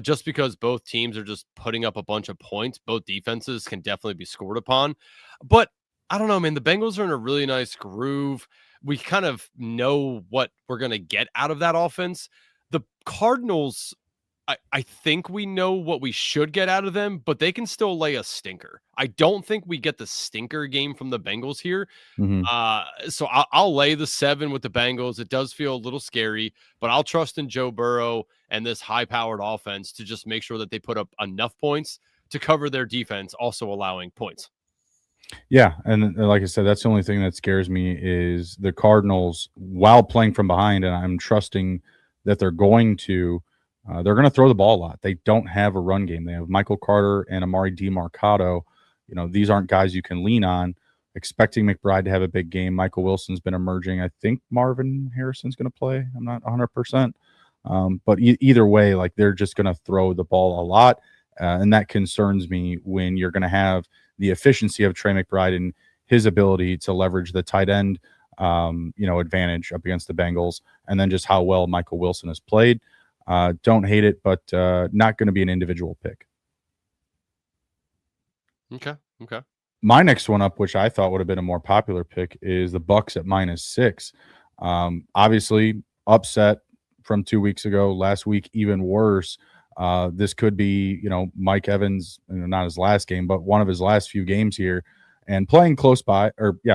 Just because both teams are just putting up a bunch of points, both defenses can definitely be scored upon. But I don't know, man. The Bengals are in a really nice groove. We kind of know what we're going to get out of that offense. The Cardinals, I think we know what we should get out of them, but they can still lay a stinker. I don't think we get the stinker game from the Bengals here. Mhm. So I'll lay the 7 with the Bengals. It does feel a little scary, but I'll trust in Joe Burrow and this high-powered offense to just make sure that they put up enough points to cover their defense, also allowing points. Yeah, and like I said, that's the only thing that scares me is the Cardinals, while playing from behind, and I'm trusting that they're going to throw the ball a lot. They don't have a run game. They have Michael Carter and Amari DiMarcado. These aren't guys you can lean on. Expecting McBride to have a big game. Michael Wilson's been emerging. I think Marvin Harrison's going to play. I'm not 100%. But either way, like they're just going to throw the ball a lot. And that concerns me when you're going to have the efficiency of Trey McBride and his ability to leverage the tight end, advantage up against the Bengals, and then just how well Michael Wilson has played. Don't hate it, but not going to be an individual pick. Okay. My next one up, which I thought would have been a more popular pick, is the Bucks at -6. Obviously, upset from 2 weeks ago. Last week, even worse. This could be, Mike Evans, not his last game, but one of his last few games here, and playing close by,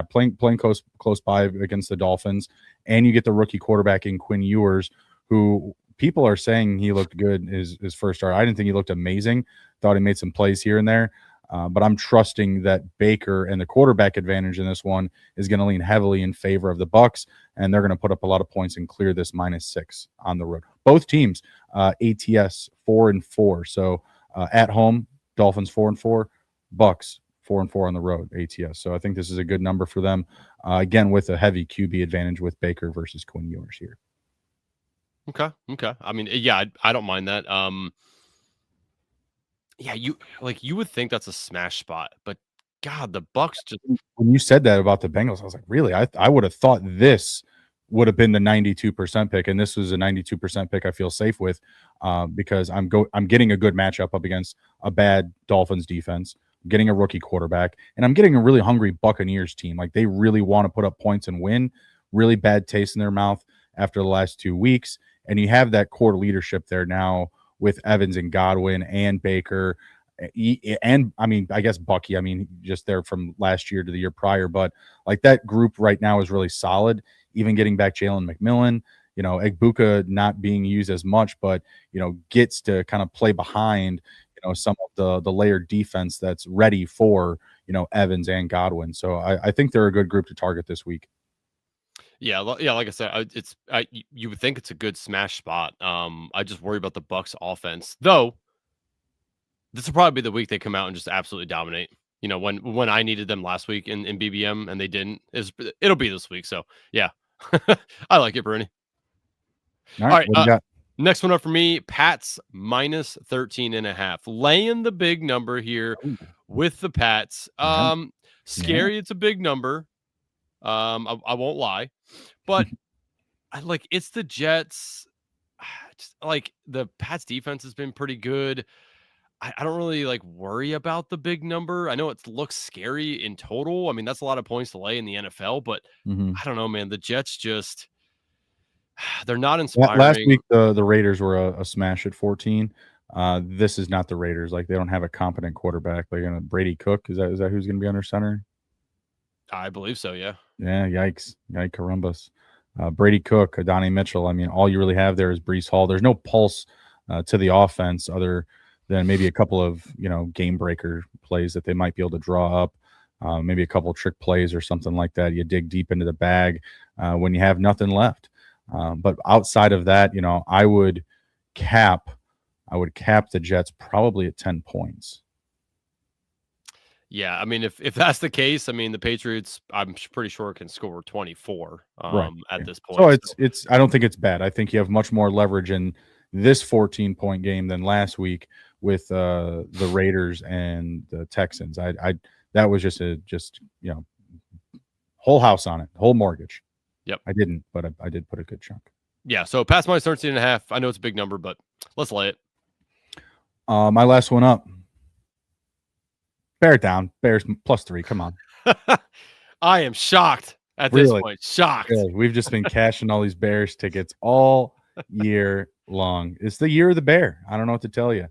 playing close by against the Dolphins. And you get the rookie quarterback in Quinn Ewers, who people are saying he looked good his first start. I didn't think he looked amazing. Thought he made some plays here and there. But I'm trusting that Baker and the quarterback advantage in this one is going to lean heavily in favor of the Bucks, and they're going to put up a lot of points and clear this -6 on the road. Both teams, ATS 4-4. So at home, Dolphins 4-4, Bucks 4-4 on the road, ATS. So I think this is a good number for them. Again, with a heavy QB advantage with Baker versus Quinn Ewers here. Okay. I mean, yeah, I don't mind that. Yeah, you would think that's a smash spot, but God, the Bucks just. When you said that about the Bengals, I was like, really? I would have thought this would have been the 92% pick, and this was a 92% pick I feel safe with, because I'm getting a good matchup up against a bad Dolphins defense, I'm getting a rookie quarterback, and I'm getting a really hungry Buccaneers team. Like they really want to put up points and win. Really bad taste in their mouth after the last 2 weeks, and you have that core leadership there now with Evans and Godwin and Baker, and I mean, I guess Bucky, just there from last year to the year prior, but like that group right now is really solid, even getting back Jalen McMillan, Egbuka not being used as much, but, gets to kind of play behind, some of the layered defense that's ready for, Evans and Godwin. So I think they're a good group to target this week. Yeah, like I said, you would think it's a good smash spot. I just worry about the Bucks offense, though. This will probably be the week they come out and just absolutely dominate. When I needed them last week in BBM and they didn't, it'll be this week. So yeah, I like it, Bruni. All right, what do you got? Next one up for me, Pats -13.5, laying the big number here with the Pats. Scary, It's a big number. I won't lie, but it's the Jets. Just, the Pats defense has been pretty good. I don't really worry about the big number. I know it looks scary in total. I mean, that's a lot of points to lay in the NFL, but I don't know, man. The Jets just they're not inspiring. Last week the Raiders were a smash at 14. This is not the Raiders. Like they don't have a competent quarterback. They're gonna Brady Cook. Is that who's gonna be under center? I believe so, yeah. Yeah, yikes. Carumbas. Brady Cook, Adonai Mitchell. I mean, all you really have there is Breece Hall. There's no pulse to the offense other then maybe a couple of, game breaker plays that they might be able to draw up, maybe a couple trick plays or something like that. You dig deep into the bag when you have nothing left. But outside of that, I would cap the Jets probably at 10 points. Yeah, I mean, if that's the case, I mean, the Patriots, I'm pretty sure can score 24 at this point. So it's I don't think it's bad. I think you have much more leverage in this 14-point game than last week with the Raiders and the Texans. That was just whole house on it, whole mortgage. Yep. I didn't, but I did put a good chunk. Yeah, so pass minus 13.5. I know it's a big number, but let's lay it. My last one up. Bear down. Bears +3. Come on. I am shocked at this point. Shocked. Really? We've just been cashing all these Bears tickets all year long. It's the year of the Bear. I don't know what to tell you.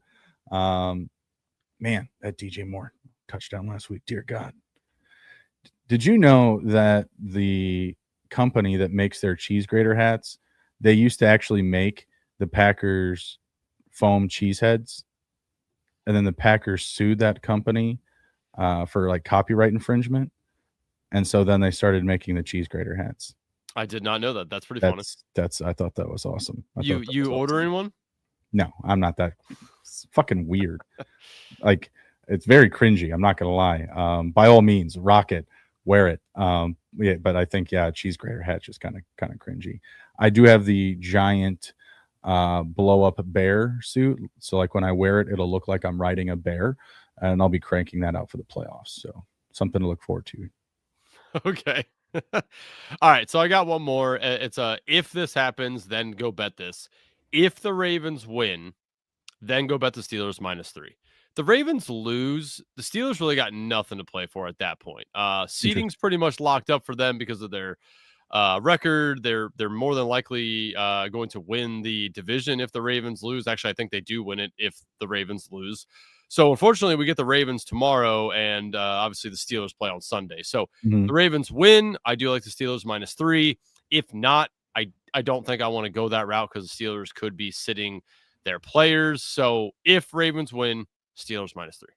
Man, that DJ Moore touchdown last week. Dear God. Did you know that the company that makes their cheese grater hats, they used to actually make the Packers foam cheese heads, and then the Packers sued that company for like copyright infringement, and so then they started making the cheese grater hats. I did not know that. That's pretty funny. I thought that was awesome. You ordering one? No, I'm not that. It's fucking weird. Like, it's very cringy. I'm not gonna lie. By all means, rock it, wear it. Yeah, but I think cheese grater hat's just kind of cringy. I do have the giant blow up bear suit, so like when I wear it, it'll look like I'm riding a bear, and I'll be cranking that out for the playoffs. So something to look forward to. Okay. All right. So I got one more. It's if this happens, then go bet this. If the Ravens win, then go bet the Steelers -3. The Ravens lose, the Steelers really got nothing to play for at that point. Seating's pretty much locked up for them because of their record. They're more than likely going to win the division if the Ravens lose. Actually, I think they do win it if the Ravens lose. So unfortunately, we get the Ravens tomorrow, and obviously the Steelers play on Sunday. So the Ravens win. I do like the Steelers -3. If not, I don't think I want to go that route because the Steelers could be sitting their players. So if Ravens win, Steelers -3.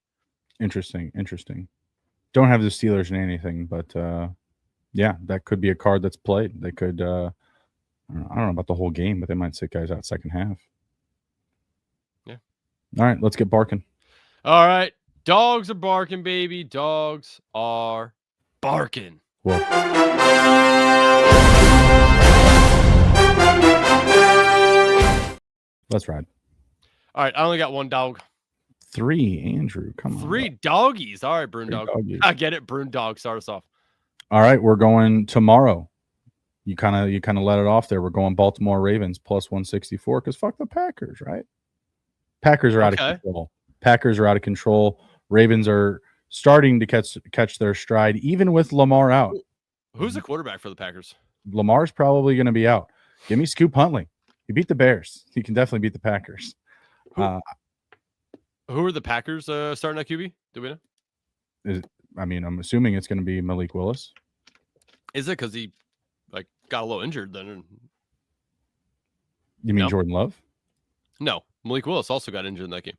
Interesting. Don't have the Steelers in anything, but yeah, that could be a card that's played. They could I don't know about the whole game, but they might sit guys out second half. Yeah. All right, let's get barking. All right. Dogs are barking, baby. Dogs are barking. Whoa. Let's ride. All right. I only got one dog. 3, Andrew. Come on. 3 doggies. All right, Brune Dog. I get it. Brune Dog. Start us off. All right. We're going tomorrow. You kind of let it off there. We're going Baltimore Ravens +164 because fuck the Packers, right? Packers are out of control. Packers are out of control. Ravens are starting to catch their stride, even with Lamar out. Who's the quarterback for the Packers? Lamar's probably going to be out. Give me Scoop Huntley. He beat the Bears. He can definitely beat the Packers. Who are the Packers starting at QB? Do we know? I'm assuming it's going to be Malik Willis. Is it because he got a little injured then? You mean Jordan Love? No, Malik Willis also got injured in that game.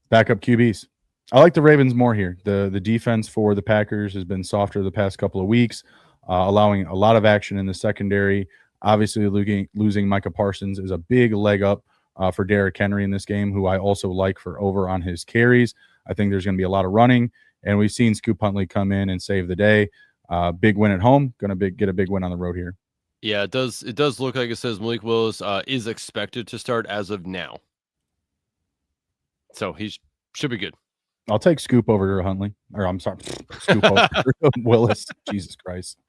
Backup QBs. I like the Ravens more here. The defense for the Packers has been softer the past couple of weeks, allowing a lot of action in the secondary. Obviously, losing Micah Parsons is a big leg up for Derrick Henry in this game, who I also like for over on his carries. I think there's going to be a lot of running, and we've seen Scoop Huntley come in and save the day. Big win at home, going to get a big win on the road here. Yeah, it does. It does look like it says Malik Willis is expected to start as of now, so he should be good. I'll take Scoop over Huntley, or I'm sorry, Scoop over Willis. Jesus Christ,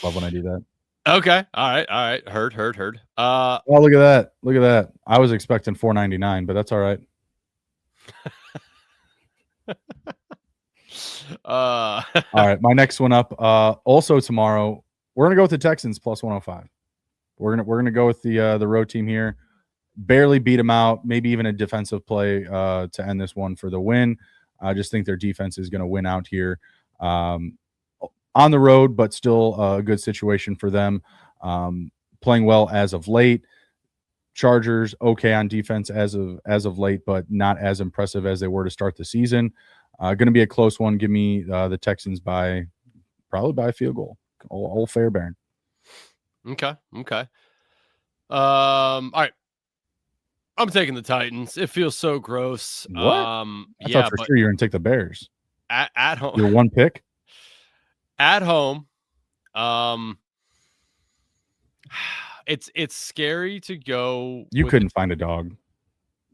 love when I do that. Okay, all right. Heard. Oh, look at that. I was expecting $4.99, but that's all right. All right, my next one up. Also tomorrow, we're gonna go with the Texans +105. We're gonna go with the road team here. Barely beat them out. Maybe even a defensive play to end this one for the win. I just think their defense is gonna win out here on the road, but still a good situation for them. Playing well as of late. Chargers okay on defense as of late, but not as impressive as they were to start the season. Going to be a close one. Give me the Texans probably by a field goal. Old Fairbairn. Okay. All right. I'm taking the Titans. It feels so gross. What? I thought for sure you were going to take the Bears. At home. Your one pick? At home. It's scary to go. You couldn't find a dog.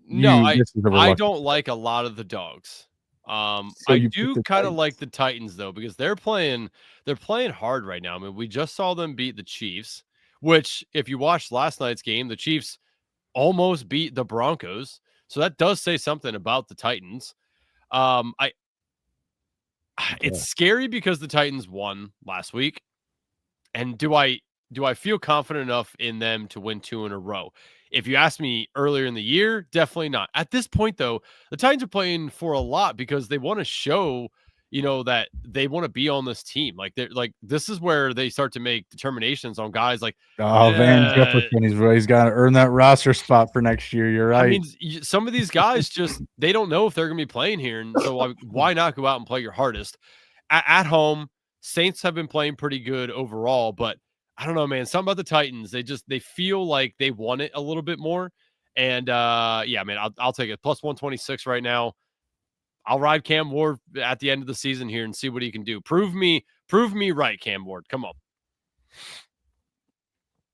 No, I don't like a lot of the dogs. I do kind of like the Titans though, because they're playing hard right now. I mean, we just saw them beat the Chiefs, which if you watched last night's game, the Chiefs almost beat the Broncos. So that does say something about the Titans. It's scary because the Titans won last week. And do I feel confident enough in them to win 2 in a row? If you asked me earlier in the year, definitely not. At this point, though, the Titans are playing for a lot because they want to show, that they want to be on this team. Like this is where they start to make determinations on guys like Van Jefferson. He's got to earn that roster spot for next year. You're right. I mean, some of these guys they don't know if they're going to be playing here, and so why not go out and play your hardest at home? Saints have been playing pretty good overall, but I don't know, man. Something about the Titans, they feel like they want it a little bit more. And yeah, man, I'll take it. Plus 126 right now. I'll ride Cam Ward at the end of the season here and see what he can do. Prove me right, Cam Ward. Come on.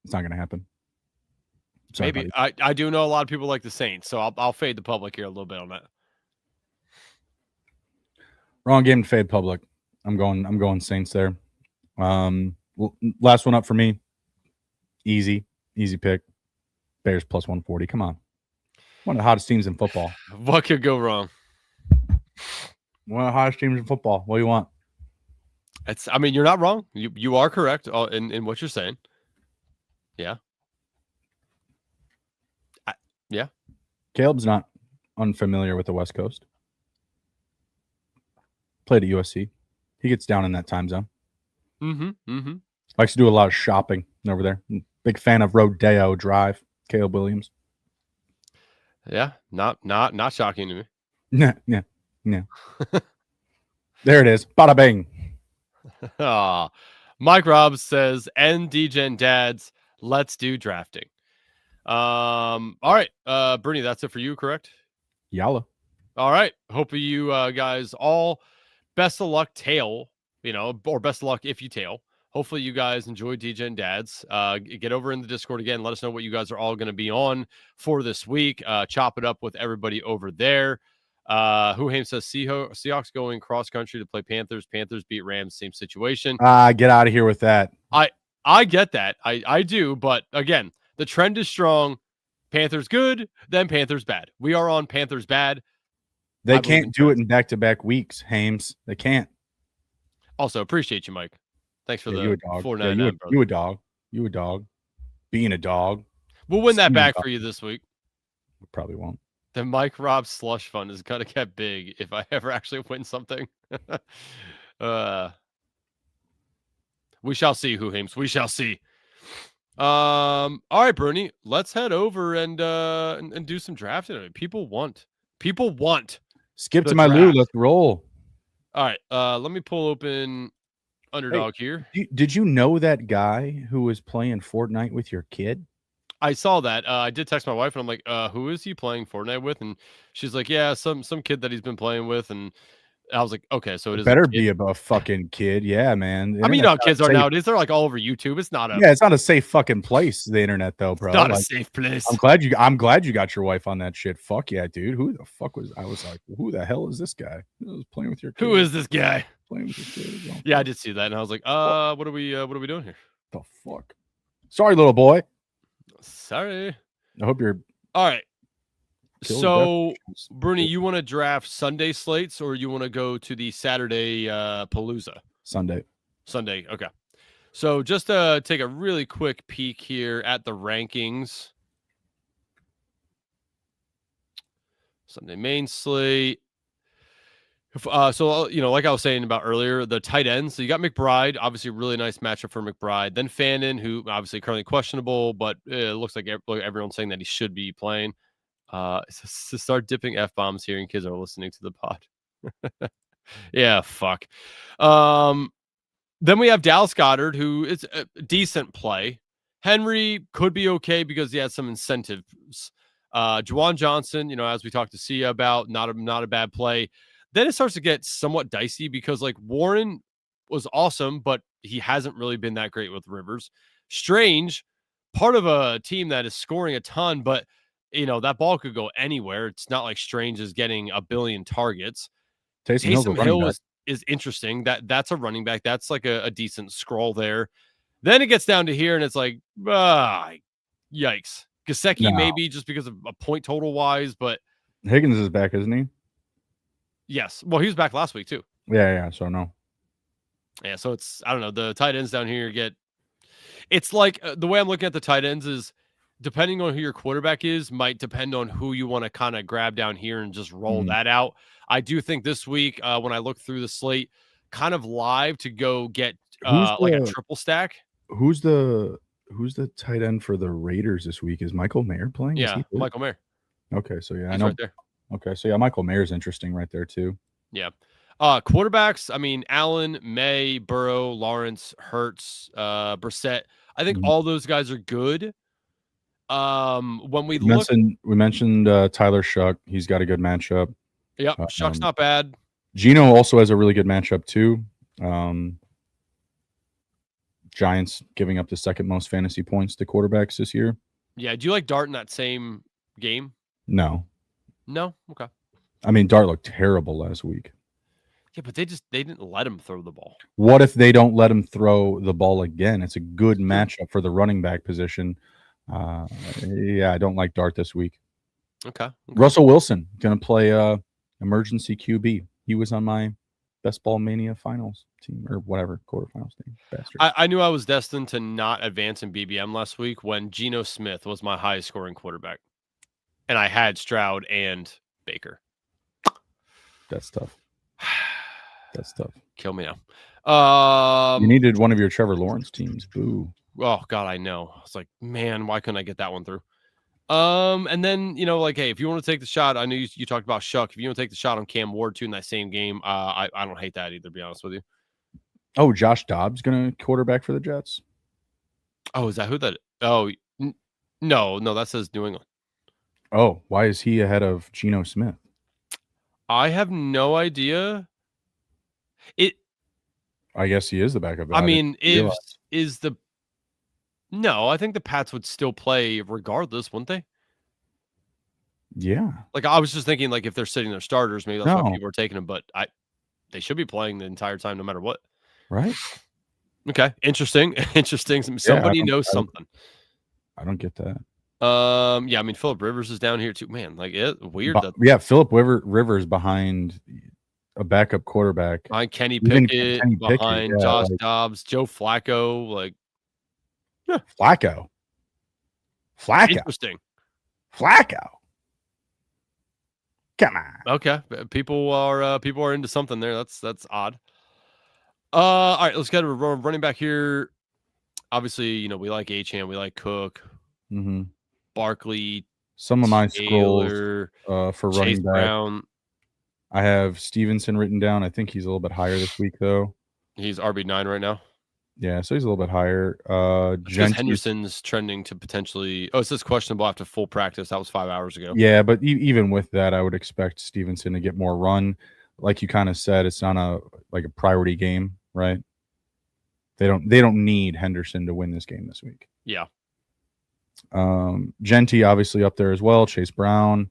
It's not going to happen. Sorry, maybe. I do know a lot of people like the Saints, so I'll fade the public here a little bit on that. Wrong game to fade public. I'm going Saints there. Last one up for me. Easy pick. Bears plus 140. Come on. One of the hottest teams in football. What could go wrong? One of the hottest teams in football. What do you want? You're not wrong. You are correct in what you're saying. Yeah. Yeah. Caleb's not unfamiliar with the West Coast. Played at USC. He gets down in that time zone. Likes to do a lot of shopping over there. Big fan of Rodeo Drive. Caleb Williams. Yeah, not shocking to me. Yeah. There it is. Bada bing. Mike Robbs says, "And Degen dads, let's do drafting." All right, Bernie, that's it for you, correct? Yalla. All right. Hope you guys all best of luck tail, or best of luck if you tail. Hopefully you guys enjoy Degen Dads. Get over in the Discord again. Let us know what you guys are all going to be on for this week. Chop it up with everybody over there. Huham says Seahawks going cross country to play Panthers. Panthers beat Rams. Same situation. Get out of here with that. I get that. I do. But again, the trend is strong. Panthers good, then Panthers bad. We are on Panthers bad. They can't do it in back-to-back weeks, Hames. They can't. Also, appreciate you, Mike. Thanks for the $4.99. You a dog. Being a dog. We'll win that back for you this week. We probably won't. The Mike Robb slush fund is gonna get big if I ever actually win something. We shall see, Hames. We shall see. All right, Bernie. Let's head over and do some drafting. I mean, people want. Skip to my loo. Let's roll. All right. Let me pull open Underdog here. Did you know that guy who was playing Fortnite with your kid? I saw that. I did text my wife and I'm like, who is he playing Fortnite with? And she's like, yeah, some kid that he's been playing with. And I was like, okay, so it better be a fucking kid. Yeah, man. I mean, kids are nowadays. They're like all over YouTube. It's not it's not a safe fucking place, the internet, though, bro. It's not a safe place. I'm glad you got your wife on that shit. Fuck yeah, dude. Who the fuck I was like, who the hell is this guy? I was playing with your kid. Who is this guy? Playing with your kid. Oh, yeah, I did see that. And I was like, what are we doing here? The fuck? Sorry, little boy. Sorry. I hope you're all right. So, Bernie, you want to draft Sunday slates or you want to go to the Saturday Palooza? Sunday. Okay. So just to take a really quick peek here at the rankings. Sunday main slate. So, like I was saying about earlier, the tight ends. So you got McBride, obviously a really nice matchup for McBride. Then Fannin, who obviously currently questionable, but it looks like everyone's saying that he should be playing. So start dipping F-bombs here and kids are listening to the pod. Yeah, fuck. Then we have Dallas Goedert, who is a decent play. Henry could be okay because he has some incentives. Juwan Johnson, as we talked to Sia about, not a bad play. Then it starts to get somewhat dicey because like Warren was awesome, but he hasn't really been that great with Rivers. Strange, part of a team that is scoring a ton, but that ball could go anywhere. It's not like Strange is getting a billion targets. Taysom Hill is interesting. That's a running back. That's like a decent scroll there. Then it gets down to here, and it's like, yikes. Gesicki maybe just because of a point total wise, but Higgins is back, isn't he? Yes. Well, he was back last week too. Yeah. So no. Yeah. So I don't know. The tight ends down here it's like the way I'm looking at the tight ends is depending on who your quarterback is, might depend on who you want to kind of grab down here and just roll that out. I do think this week, when I look through the slate, kind of live to go get like a triple stack. Who's the tight end for the Raiders this week? Is Michael Mayer playing? Yeah, Michael Mayer. Okay, so yeah, He's I know. Right there. Okay, so yeah, Michael Mayer's interesting right there too. Yeah. Quarterbacks, I mean, Allen, May, Burrow, Lawrence, Hurts, Brissett. I think all those guys are good. When we mentioned Tyler Shuck, he's got a good matchup. Yep, Shuck's not bad. Geno also has a really good matchup too. Giants giving up the second most fantasy points to quarterbacks this year. Yeah, do you like Dart in that same game? No. Okay. I mean, Dart looked terrible last week. Yeah, but they didn't let him throw the ball. What if they don't let him throw the ball again? It's a good matchup for the running back position. Yeah, I don't like Dart this week. Okay. Russell Wilson going to play emergency QB. He was on my Best Ball Mania finals team or whatever quarterfinals team. I knew I was destined to not advance in BBM last week when Geno Smith was my highest scoring quarterback, and I had Stroud and Baker. That's tough. That's tough. Kill me now. You needed one of your Trevor Lawrence teams. Boo. Oh God, I know. I was like, man, why couldn't I get that one through? And then hey, if you want to take the shot, I know you talked about Shuck. If you want to take the shot on Cam Ward too in that same game, I don't hate that either. To be honest with you. Oh, Josh Dobbs gonna quarterback for the Jets. Oh, is that who that? Oh, no, that says New England. Oh, why is he ahead of Geno Smith? I have no idea. I guess he is the backup. I mean, No, I think the Pats would still play regardless, wouldn't they? Yeah. Like I was just thinking, like if they're sitting their starters, maybe that's why people are taking them. But they should be playing the entire time, no matter what. Right. Okay. Interesting. Somebody knows something. I don't get that. Yeah. I mean, Phillip Rivers is down here too. Man, like weird. Yeah, Phillip Rivers behind a backup quarterback. Behind Kenny Pickett, behind Josh Dobbs, Joe Flacco, like. Yeah. Flacco. Interesting. Flacco. Come on. Okay. People are into something there. That's odd. All right, let's get a running back here. Obviously, we like Achane, we like Cook, Barkley. Some of my scrolls for Chase running back. Brown. I have Stevenson written down. I think he's a little bit higher this week, though. He's RB9 right now. Yeah, so he's a little bit higher. Henderson's trending to potentially. Oh, it says questionable after full practice. That was 5 hours ago. Yeah, but even with that, I would expect Stevenson to get more run. Like you kind of said, it's not a priority game, right? They don't need Henderson to win this game this week. Yeah. Genty obviously up there as well. Chase Brown.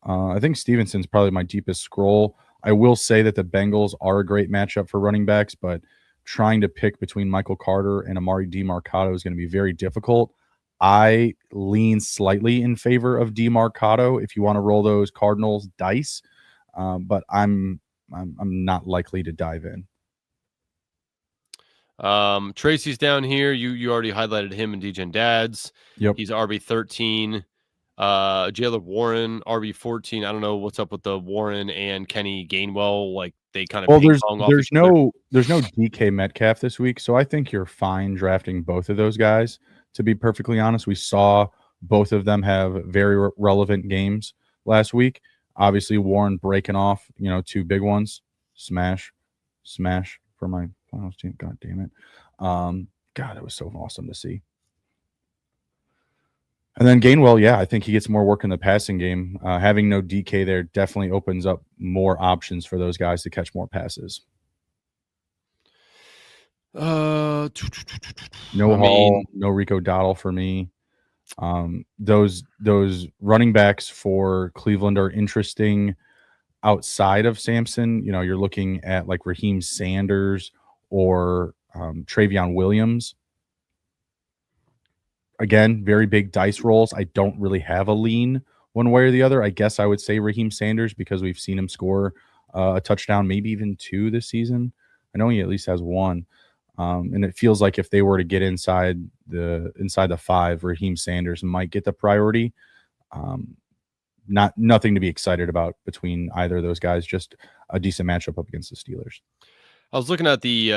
I think Stevenson's probably my deepest scroll. I will say that the Bengals are a great matchup for running backs, but trying to pick between Michael Carter and Amari DiMarcado is going to be very difficult. I lean slightly in favor of DiMarcado if you want to roll those Cardinals dice, but I'm not likely to dive in. Tracy's down here. You already highlighted him in Degen Dads. Yep. He's RB13. Jaylen Warren, RB14. I don't know what's up with the Warren and Kenny Gainwell. Like they kind of ping pong off there's each other. there's no DK Metcalf this week, so I think you're fine drafting both of those guys. To be perfectly honest, we saw both of them have very relevant games last week. Obviously, Warren breaking off, 2 big ones. Smash for my finals team. God damn it. God, it was so awesome to see. And then Gainwell, yeah, I think he gets more work in the passing game. Having no DK there definitely opens up more options for those guys to catch more passes. No Hall, no Rico Dowdle for me. Those running backs for Cleveland are interesting outside of Sampson. You're looking at like Raheem Sanders or Travion Williams. Again, very big dice rolls. I don't really have a lean one way or the other. I guess I would say Raheem Sanders because we've seen him score a touchdown, maybe even 2 this season. I know he at least has 1. And it feels like if they were to get inside the 5, Raheem Sanders might get the priority. Nothing to be excited about between either of those guys. Just a decent matchup up against the Steelers. I was looking at the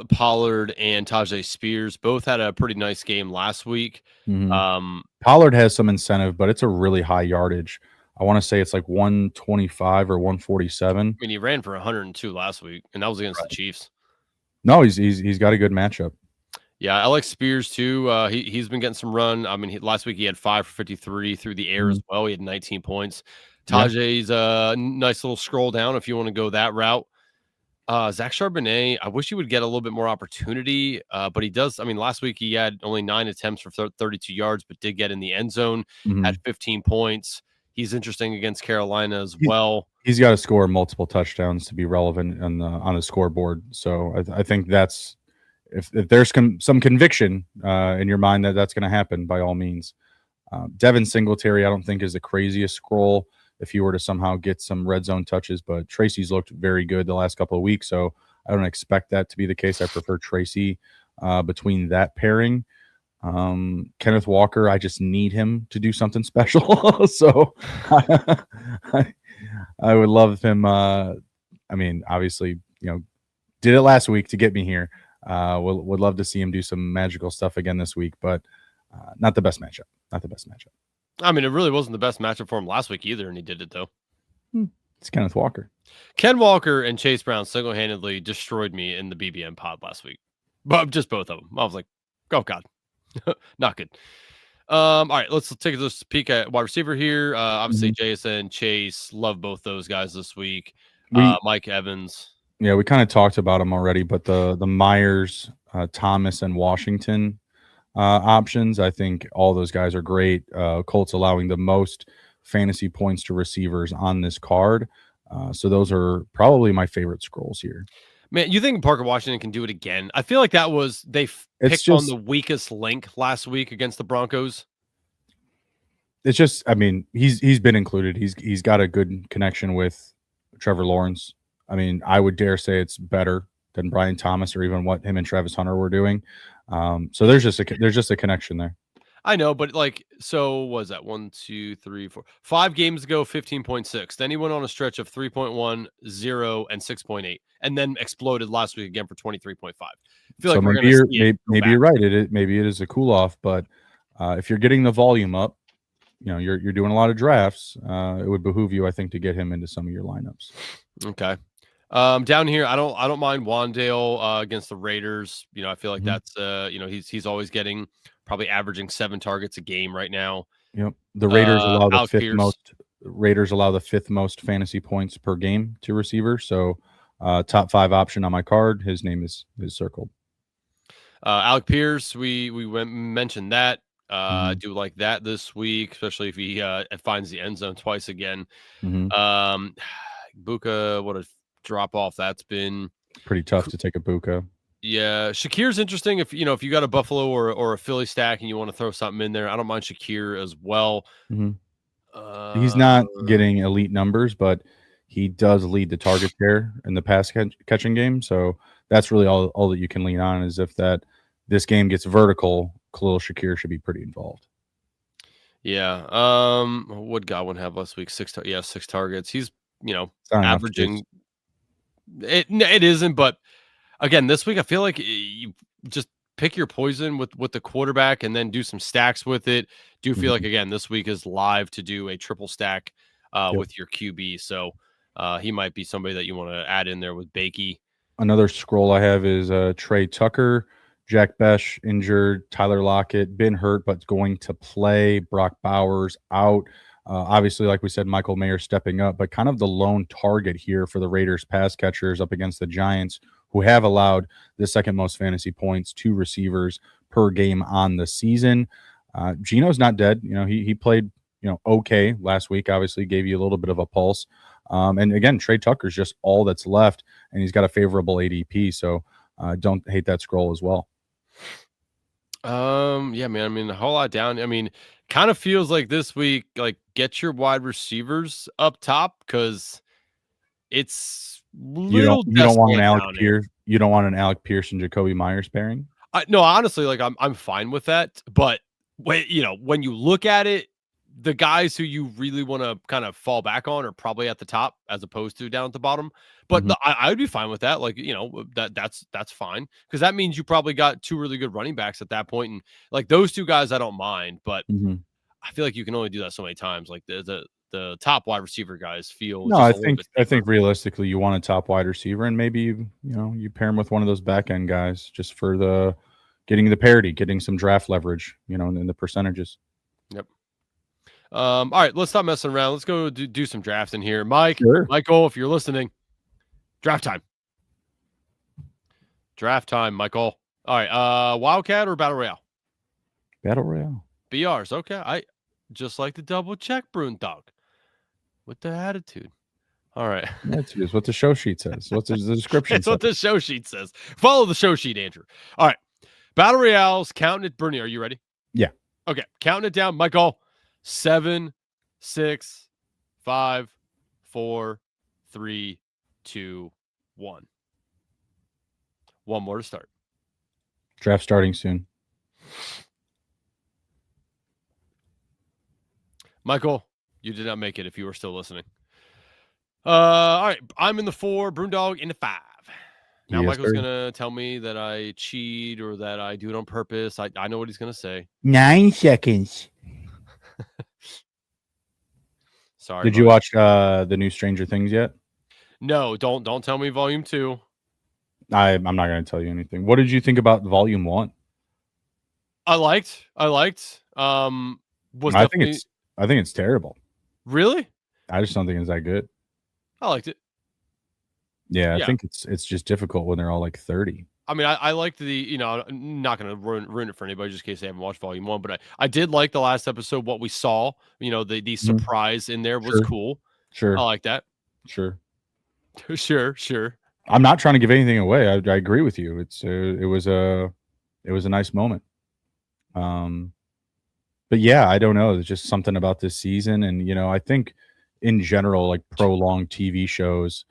Pollard and Tajay Spears. Both had a pretty nice game last week. Mm-hmm. Pollard has some incentive, but it's a really high yardage. I want to say it's like 125 or 147. I mean, he ran for 102 last week, and that was against the Chiefs. No, he's got a good matchup. Yeah, I like Spears too. He's been getting some run. I mean, last week he had 5 for 53 through the air as well. He had 19 points. Tajay's a nice little scroll down if you want to go that route. Zach Charbonnet, I wish he would get a little bit more opportunity, but he does. I mean, last week he had only 9 attempts for 32 yards, but did get in the end zone at 15 points. He's interesting against Carolina as well. He's got to score multiple touchdowns to be relevant on the scoreboard. So I think that's if there's some conviction in your mind that's going to happen, by all means. Devin Singletary, I don't think is the craziest scroll if you were to somehow get some red zone touches, but Tracy's looked very good the last couple of weeks, so I don't expect that to be the case. I prefer Tracy between that pairing. Kenneth Walker, I just need him to do something special. So I would love him. I mean, obviously, did it last week to get me here. Would love to see him do some magical stuff again this week, but not the best matchup. I mean, it really wasn't the best matchup for him last week either, and he did it though. It's Kenneth Walker. Ken Walker and Chase Brown single-handedly destroyed me in the BBM pod last week, but just both of them. I was like, oh God. Not good. All right, let's take a peek at wide receiver here. Obviously, JSN, Chase, love both those guys this week. Mike Evans. Yeah, we kind of talked about them already, but the Myers, Thomas, and Washington options, I think all those guys are great. Colts allowing the most fantasy points to receivers on this card. So those are probably my favorite scrolls here. Man, you think Parker Washington can do it again? I feel like that was picked on the weakest link last week against the Broncos. It's just, I mean, he's been included. He's got a good connection with Trevor Lawrence. I mean, I would dare say it's better than Brian Thomas or even what him and Travis Hunter were doing. So there's just a connection there. I know, but so was that 1, 2, 3, 4, 5 games ago, 15.6. Then he went on a stretch of 3.1, 0, and 6.8, and then exploded last week again for 23.5. I feel like maybe you're right. Maybe it is a cool off, but if you're getting the volume up, you're doing a lot of drafts. It would behoove you, I think, to get him into some of your lineups. Okay. Down here, I don't mind Wandale against the Raiders. I feel like that's he's always getting probably averaging 7 targets a game right now. Yep. The Raiders allow the fifth most. Raiders allow the 5th most fantasy points per game to receivers. So top 5 option on my card. His name is circled. Alec Pierce, we mentioned that. I do like that this week, especially if he finds the end zone twice again. Buka, what a drop off that's been. Pretty tough to take a Buka. Yeah, Shakir's interesting if you got a Buffalo or a Philly stack and you want to throw something in there. I don't mind Shakir as well. He's not getting elite numbers, but he does lead the target share in the pass catching game. So that's really all that you can lean on is if this game gets vertical, Khalil Shakir should be pretty involved. Yeah. What Godwin have last week? 6 targets. He's, It's not enough averaging. juice. It isn't, but again, this week I feel like you just pick your poison with the quarterback and then do some stacks with it. Do feel like again this week is live to do a triple stack Yep. with your QB. So he might be somebody that you want to add in there with Bakey. Another scroll I have is Trey Tucker, Jack Besh injured, Tyler Lockett been hurt but going to play, Brock Bowers out. Obviously, like we said, Michael Mayer stepping up, but kind of the lone target here for the Raiders pass catchers up against the Giants, who have allowed the second most fantasy points to receivers per game on the season. Geno's not dead. He played okay last week. Obviously, gave you a little bit of a pulse. And again, Trey Tucker's just all that's left, and he's got a favorable ADP. So don't hate that scroll as well. Yeah, man. I mean, a whole lot down. I mean, kind of feels like this week, like get your wide receivers up top because it's You don't want an Alec Pierce. You don't want an Alec Pierce and Jacoby Myers pairing. No, honestly, like I'm fine with that. But when you look at it, the guys who you really want to kind of fall back on are probably at the top as opposed to down at the bottom. But I would be fine with that. Like, that's fine because that means you probably got two really good running backs at that point. And like those two guys, I don't mind, but I feel like you can only do that so many times. Like the top wide receiver guys feel. No, I think realistically you want a top wide receiver, and maybe you pair him with one of those back end guys just for the getting the parity, getting some draft leverage, in the percentages. Yep. All right, let's stop messing around. Let's go do some drafting here. Sure. Michael, if you're listening, draft time. Draft time, Michael. All right, Wildcat or Battle Royale? Battle Royale. BRs. Okay. I just like to double check, Brune Dog. With the attitude. All right. That's what the show sheet says. What's the description? It's what the show sheet says. Follow the show sheet, Andrew. All right. Battle Royales, counting it. Bernie, are you ready? Yeah. Okay. Counting it down. Michael, 7, 6, 5, 4, 3, 2, 1. One more to start. Draft starting soon. Michael, you did not make it if you were still listening. All right. I'm in the 4, Brewdog in the 5. Now, yes, Michael's going to tell me that I cheat or that I do it on purpose. I know what he's going to say. 9 seconds. Sorry. Did you watch the new Stranger Things yet? No, don't tell me volume 2. I'm not going to tell you anything. What did you think about volume 1? I liked. I think it's terrible. Really? I just don't think it's that good. I liked it. Yeah, I think it's just difficult when they're all like 30. I mean, I liked the, I'm not going to ruin it for anybody just in case they haven't watched volume 1, but I did like the last episode. What we saw, the surprise in there was cool. Sure. I like that. Sure. Sure. I'm not trying to give anything away. I agree with you. It was a nice moment. But yeah, I don't know. There's just something about this season, and I think in general, like prolonged TV shows,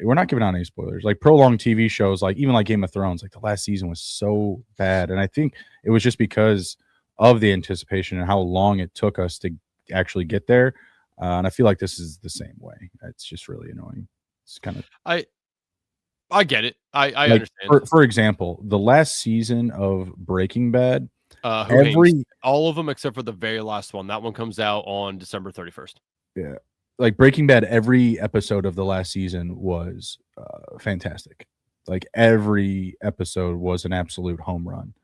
we're not giving out any spoilers. Like prolonged TV shows, like even like Game of Thrones, like the last season was so bad, and I think it was just because of the anticipation and how long it took us to actually get there. And I feel like this is the same way. It's just really annoying. It's kind of I get it. I understand. For example, the last season of Breaking Bad, all of them except for the very last one. That one comes out on December 31st. Yeah, like Breaking Bad, every episode of the last season was fantastic. Like every episode was an absolute home run.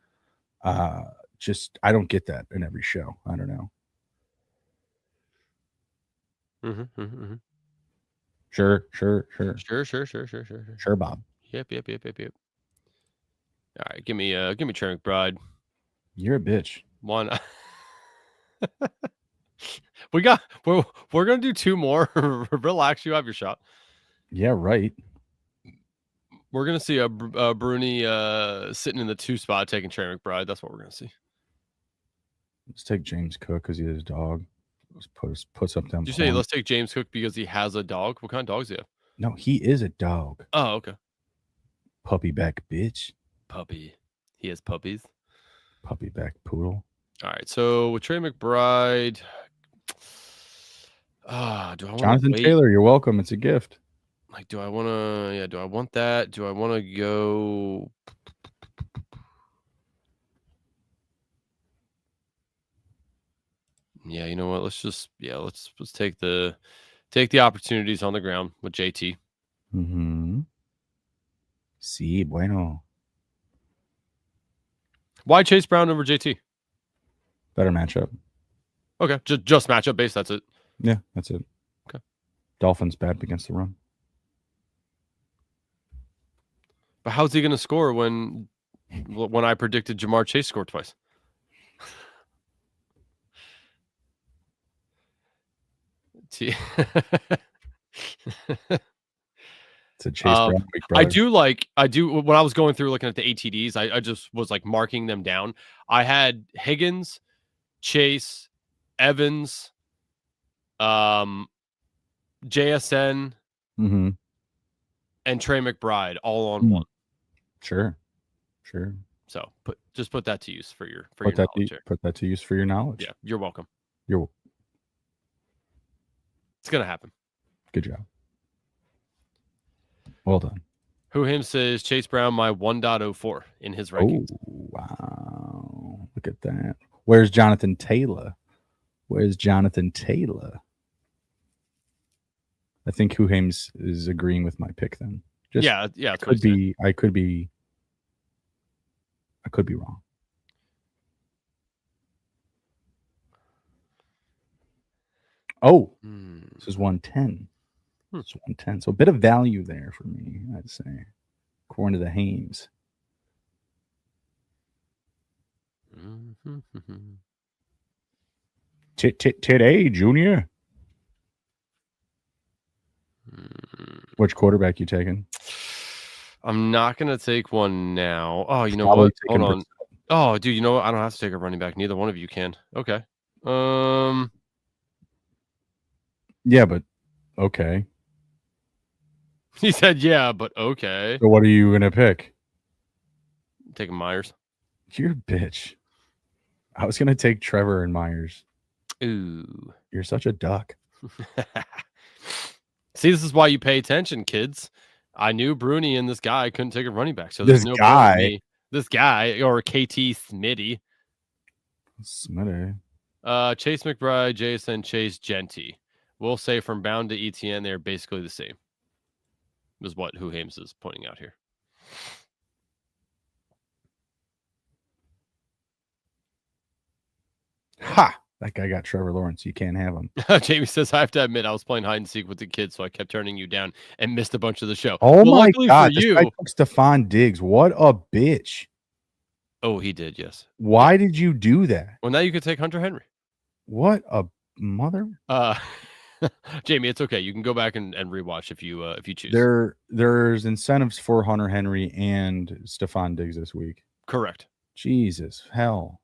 Just I don't get that in every show. I don't know. Sure. Sure, Bob. Yep. All right, give me Trey McBride. You're a bitch. One. We're gonna do 2 more. Relax, you have your shot. Yeah, right. We're gonna see a Bruni sitting in the 2 spot taking Trey McBride. That's what we're gonna see. Let's take James Cook because he has a dog. Let's put something down. Did you say let's take James Cook because he has a dog? What kind of dogs do you have? No, he is a dog. Oh, okay. Puppy back bitch. Puppy. He has puppies. Puppy back poodle. All right. So with Trey McBride, do I want Jonathan Taylor, you're welcome. It's a gift. Like, do I want to? Yeah. Do I want that? Do I want to go? Yeah. You know what? Let's take the opportunities on the ground with JT. Mm-hmm. Sí, bueno. Why Chase Brown over JT? Better matchup. Okay, just matchup based. That's it. Yeah, that's it. Okay. Dolphins bad against the run. But how's he going to score when I predicted Jamar Chase scored twice? It's a Chase Brown week, I do when I was going through looking at the ATDs, I just was like marking them down. I had Higgins, Chase, Evans, JSN, and Trey McBride all on one. Sure. So just put that to use for your knowledge. Put that to use for your knowledge. Yeah, you're welcome. It's gonna happen. Good job. Well done. Who him says Chase Brown my 1.04 in his rankings. Oh, wow. Look at that. Where's Jonathan Taylor? I think Who Hames is agreeing with my pick then. Yeah. I could be wrong. Oh, this is 110. It's 110. So a bit of value there for me, I'd say, according to the Hames. Today, Junior. Which quarterback you taking? I'm not gonna take one now. Oh, you know what? Hold on. Oh, dude, you know what? I don't have to take a running back. Neither one of you can. Okay. Yeah, but okay. He said, yeah, but okay. So what are you gonna pick? Taking Myers. You're a bitch. I was gonna take Trevor and Myers. Ooh. You're such a duck. See, this is why you pay attention, kids. I knew Bruni and this guy couldn't take a running back. So this guy or KT Smitty. Chase McBride, Jason, Chase Genty. We'll say from Bound to ETN, they're basically the same. Is what Who Hames is pointing out here. Ha! That guy got Trevor Lawrence. You can't have him. Jamie says, I have to admit, I was playing hide and seek with the kids, so I kept turning you down and missed a bunch of the show. Oh, well, my God. This guy took Stephon Diggs. What a bitch. Oh, he did, yes. Why did you do that? Well, now you could take Hunter Henry. What a mother. Jamie, it's okay. You can go back and rewatch if you choose. There's incentives for Hunter Henry and Stephon Diggs this week. Correct. Jesus, hell.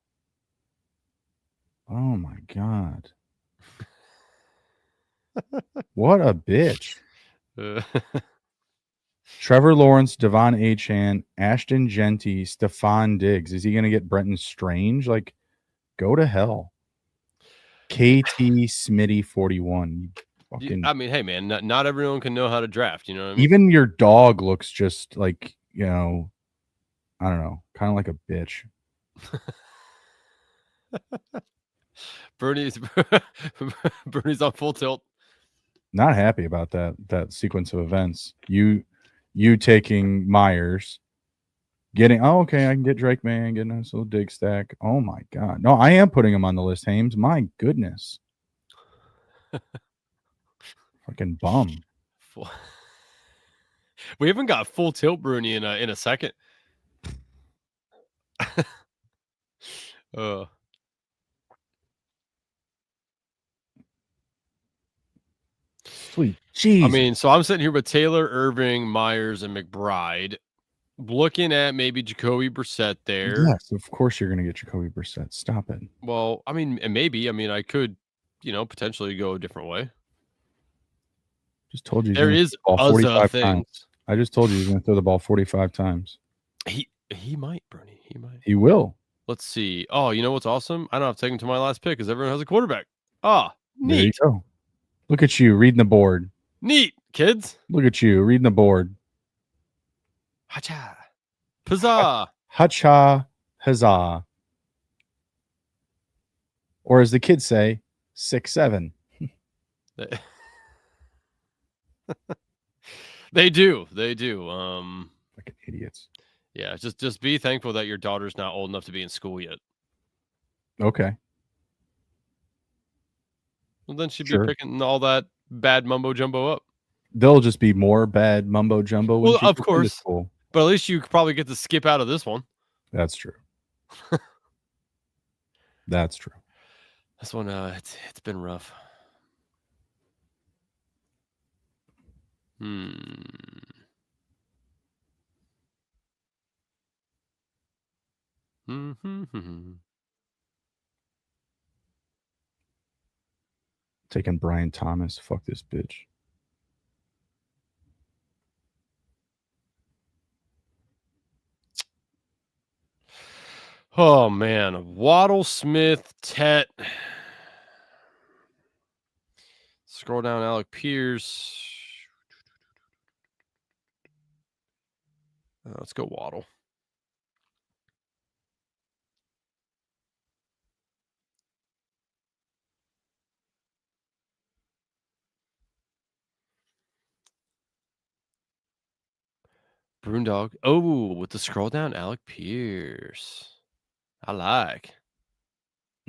Oh my God. What a bitch. Trevor Lawrence, Devon Achane, Ashton Genty, Stephon Diggs. Is he going to get Brenton Strange? Like, go to hell. KT Smitty 41. I mean, hey, man, not everyone can know how to draft. You know what I mean? Even your dog looks just like, I don't know, kind of like a bitch. Bernie's on full tilt. Not happy about that sequence of events. You taking Myers, getting okay, I can get Drake May, get a nice little dig stack. Oh my God. No, I am putting him on the list, Hames. My goodness. Fucking bum. We haven't got full tilt Bruni in a second. Sweet jeez. I mean, so I'm sitting here with Taylor, Irving, Myers, and McBride, looking at maybe Jacoby Brissett there. Yes, of course you're going to get Jacoby Brissett. Stop it. Well, I mean, maybe. I mean, I could, potentially go a different way. Just told you. There is other things. Times. I just told you he's going to throw the ball 45 times. He might, Bernie. He might. He will. Let's see. Oh, you know what's awesome? I don't have to take him to my last pick because everyone has a quarterback. Ah, There you neat. go. Look at you reading the board. Neat, kids. Look at you reading the board. Hacha. Huzzah. Hacha huzzah. Or as the kids say, 6-7. They do. Fucking idiots. Yeah, just be thankful that your daughter's not old enough to be in school yet. Okay. Well, then she'd Sure. be picking all that bad mumbo jumbo up. There'll just be more bad mumbo jumbo when Well, she of gets into course. school. But at least you could probably get to skip out of this one. That's true. That's true. This one, it's been rough. Taking Brian Thomas. Fuck this bitch. Oh man, Waddle, Smith, Tet. Scroll down, Alec Pierce. Let's go Waddle. Broondog. Oh, with the scroll down, Alec Pierce. I like.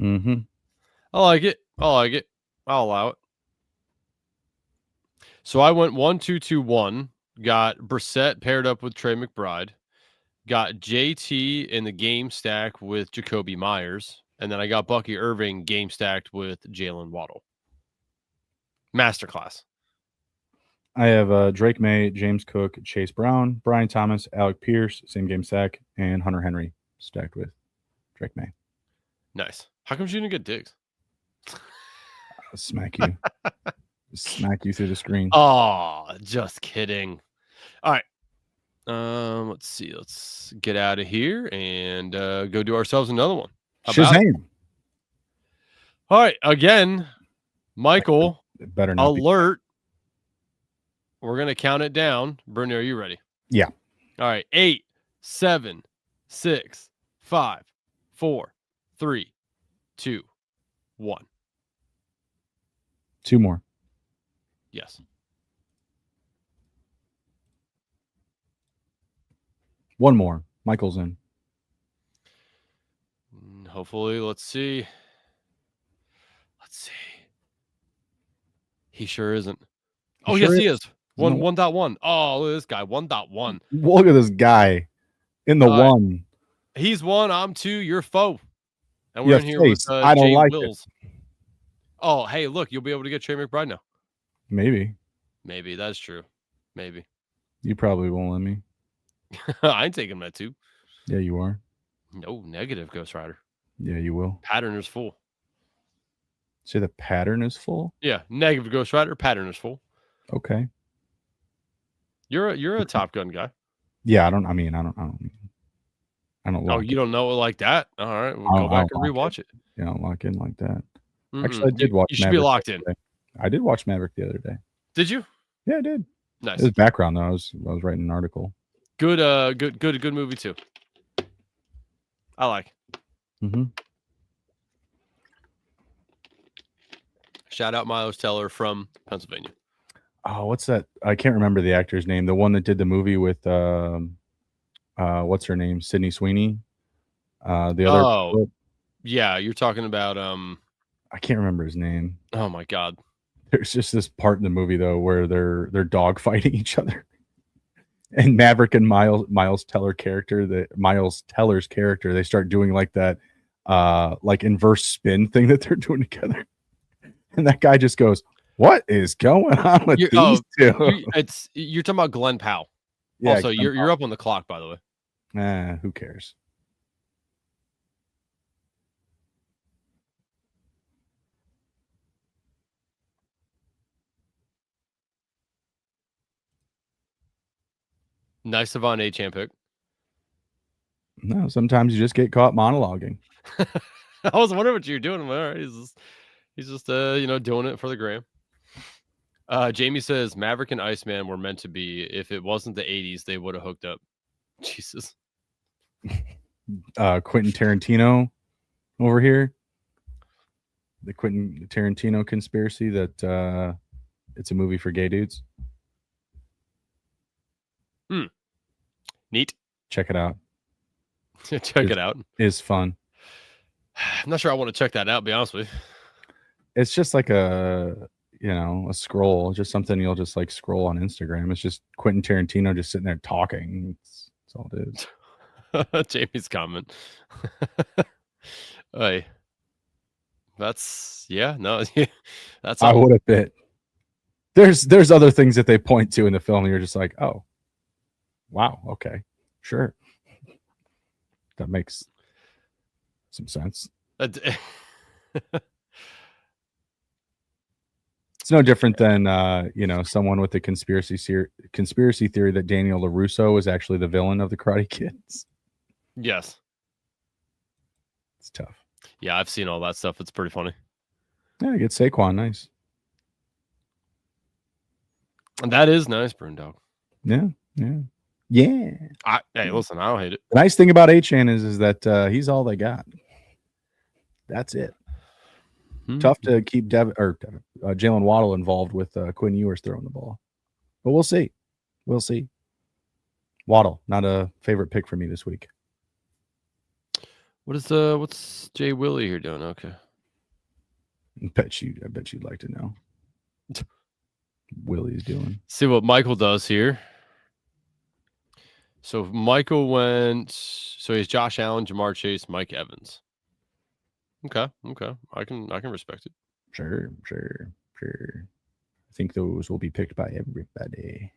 Mm-hmm. I like it. I'll allow it. So I went 1-2-2-1. Got Brissett paired up with Trey McBride. Got JT in the game stack with Jacoby Myers. And then I got Bucky Irving game stacked with Jalen Waddle. Masterclass. I have Drake May, James Cook, Chase Brown, Brian Thomas, Alec Pierce, same game stack, and Hunter Henry stacked with Drake May. Nice. How come you didn't get Diggs? I'll smack you. Smack you through the screen. Oh, just kidding. All right. Let's see. Let's get out of here and go do ourselves another one. Shazam. All right. Again, Michael, It better not alert. We're going to count it down. Bruni, are you ready? Yeah. All right. 8, 7, 6, 5, 4, 3, 2, 1. 2 more. Yes. 1 more. Michael's in. Hopefully, let's see. He sure isn't. Oh, yes, he is. 1.1. Oh, look at this guy. 1.1. Look at this guy in the 1. He's 1. I'm 2. You're foe. And we're in here face. with I don't Jay like Wills. Oh, hey, look, you'll be able to get Trey McBride now. Maybe. That's true. Maybe. You probably won't let me. I ain't taking that too. Yeah, you are. No, negative, Ghost Rider. Yeah, you will. Pattern is full. Say the pattern is full? Yeah, negative, Ghost Rider. Pattern is full. Okay. You're a Top Gun guy. Yeah, I don't Oh, you don't know it like that? All right, we'll go back and rewatch it. Yeah, I don't lock in like that. Actually, I did watch. You should be locked in. I did watch Maverick the other day. Did you? Yeah, I did. Nice. It was background though. I was writing an article. Good movie too. I like. Mm-hmm. Shout out Miles Teller from Pennsylvania. Oh, what's that? I can't remember the actor's name. The one that did the movie with what's her name? Sydney Sweeney. The other. Oh, yeah, you're talking about I can't remember his name. Oh my god. There's just this part in the movie though where they're dog fighting each other, and Maverick and Miles Teller's character, they start doing like that, like inverse spin thing that they're doing together, and that guy just goes, "What is going on with these two?" You're talking about Glenn Powell. Yeah, also, you're up on the clock, by the way. Who cares? Nice Savon A-Champ pick. No, sometimes you just get caught monologuing. I was wondering what you were doing. All right, he's just doing it for the gram. Jamie says Maverick and Iceman were meant to be. If it wasn't the 80s, they would have hooked up. Jesus. Quentin Tarantino over here. The Quentin Tarantino conspiracy that it's a movie for gay dudes. Neat. Check it out. Check it out. It's fun. I'm not sure I want to check that out, be honest with you. It's just like a scroll, just something you'll just like scroll on Instagram. It's just Quentin Tarantino just sitting there talking. That's all it is. Jamie's comment. Hey. That's I would have bit. There's other things that they point to in the film and you're just like, oh, wow, okay, sure. That makes some sense. It's no different than someone with a conspiracy theory that Daniel LaRusso is actually the villain of the Karate Kids. Yes. It's tough. Yeah, I've seen all that stuff. It's pretty funny. Yeah, get Saquon. Nice. And that is nice, Brewdog. Yeah. Hey, listen, I don't hate it. The nice thing about H-Chan is that he's all they got. That's it. Tough to keep Jalen Waddle involved with Quinn Ewers throwing the ball. But we'll see. Waddle, not a favorite pick for me this week. What's Jay Willie here doing? Okay. I bet you'd like to know. Willie's doing. See what Michael does here. So Michael he's Josh Allen, Jamar Chase, Mike Evans. Okay. I can respect it. Sure. I think those will be picked by everybody.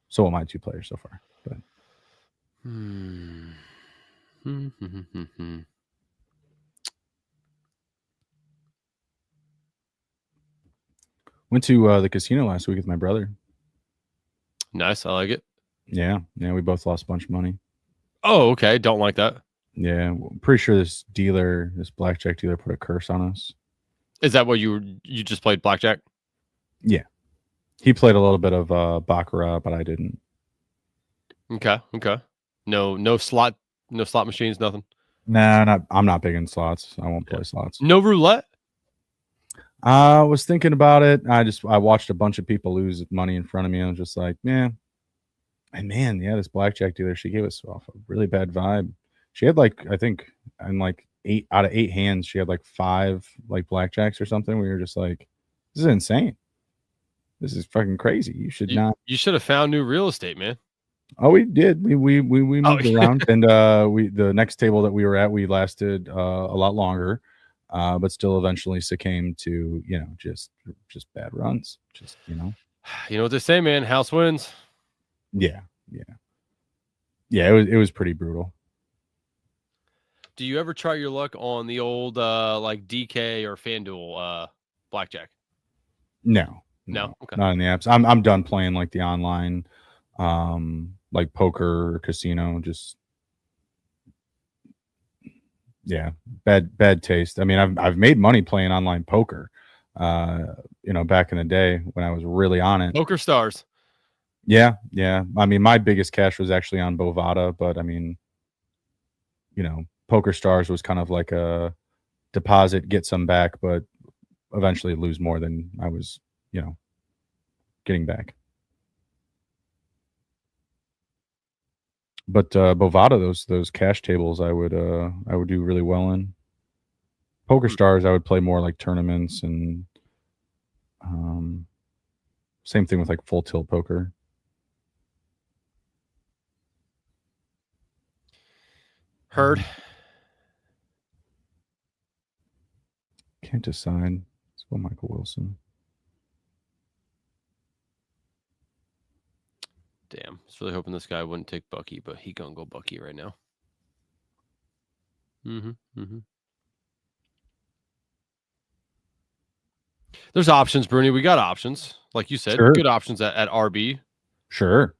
So are my two players so far. But went to the casino last week with my brother. Nice, I like it. Yeah, we both lost a bunch of money. Oh, okay. Don't like that. Yeah, pretty sure this blackjack dealer put a curse on us. Is that what you just played blackjack? Yeah. He played a little bit of baccarat, but I didn't. Okay. No slot machines, nothing. Nah, I'm not big in slots. I won't play slots. No roulette? I was thinking about it. I watched a bunch of people lose money in front of me. I was just like, yeah. And man, this blackjack dealer, she gave us off a really bad vibe. She had I think in 8 out of 8 hands, she had 5 blackjacks or something. We were just like, this is insane. This is fucking crazy. You should not. You should have found new real estate, man. Oh, we did. We moved around, and the next table that we were at, we lasted a lot longer, but still eventually succumbed to just bad runs. You know what they say, man. House wins. Yeah. It was pretty brutal. Do you ever try your luck on the old DK or FanDuel blackjack? No. Okay. Not in the apps. I'm done playing the online poker or casino. Just bad taste. I mean, I've made money playing online poker back in the day when I was really on it. Poker Stars. Yeah. I mean, my biggest cash was actually on Bovada, but I mean, Poker Stars was kind of like a deposit, get some back, but eventually lose more than I was, getting back. But Bovada, those cash tables, I would do really well in. Poker Stars, I would play more like tournaments and same thing with full tilt poker. Heard. Can't decide. Let's go Michael Wilson. Damn. I was really hoping this guy wouldn't take Bucky, but he gonna go Bucky right now. There's options, Bruni. We got options. Like you said, sure. Good options at RB. Sure.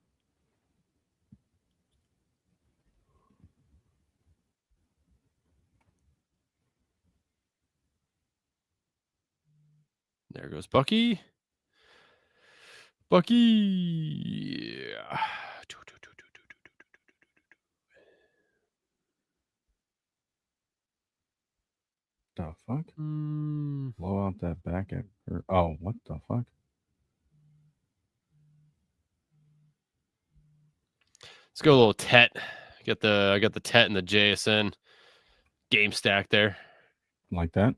There goes Bucky. Bucky. The fuck? Blow out that back at her. Oh, what the fuck? Let's go a little Tet. I got the Tet and the JSN game stack there. Like that.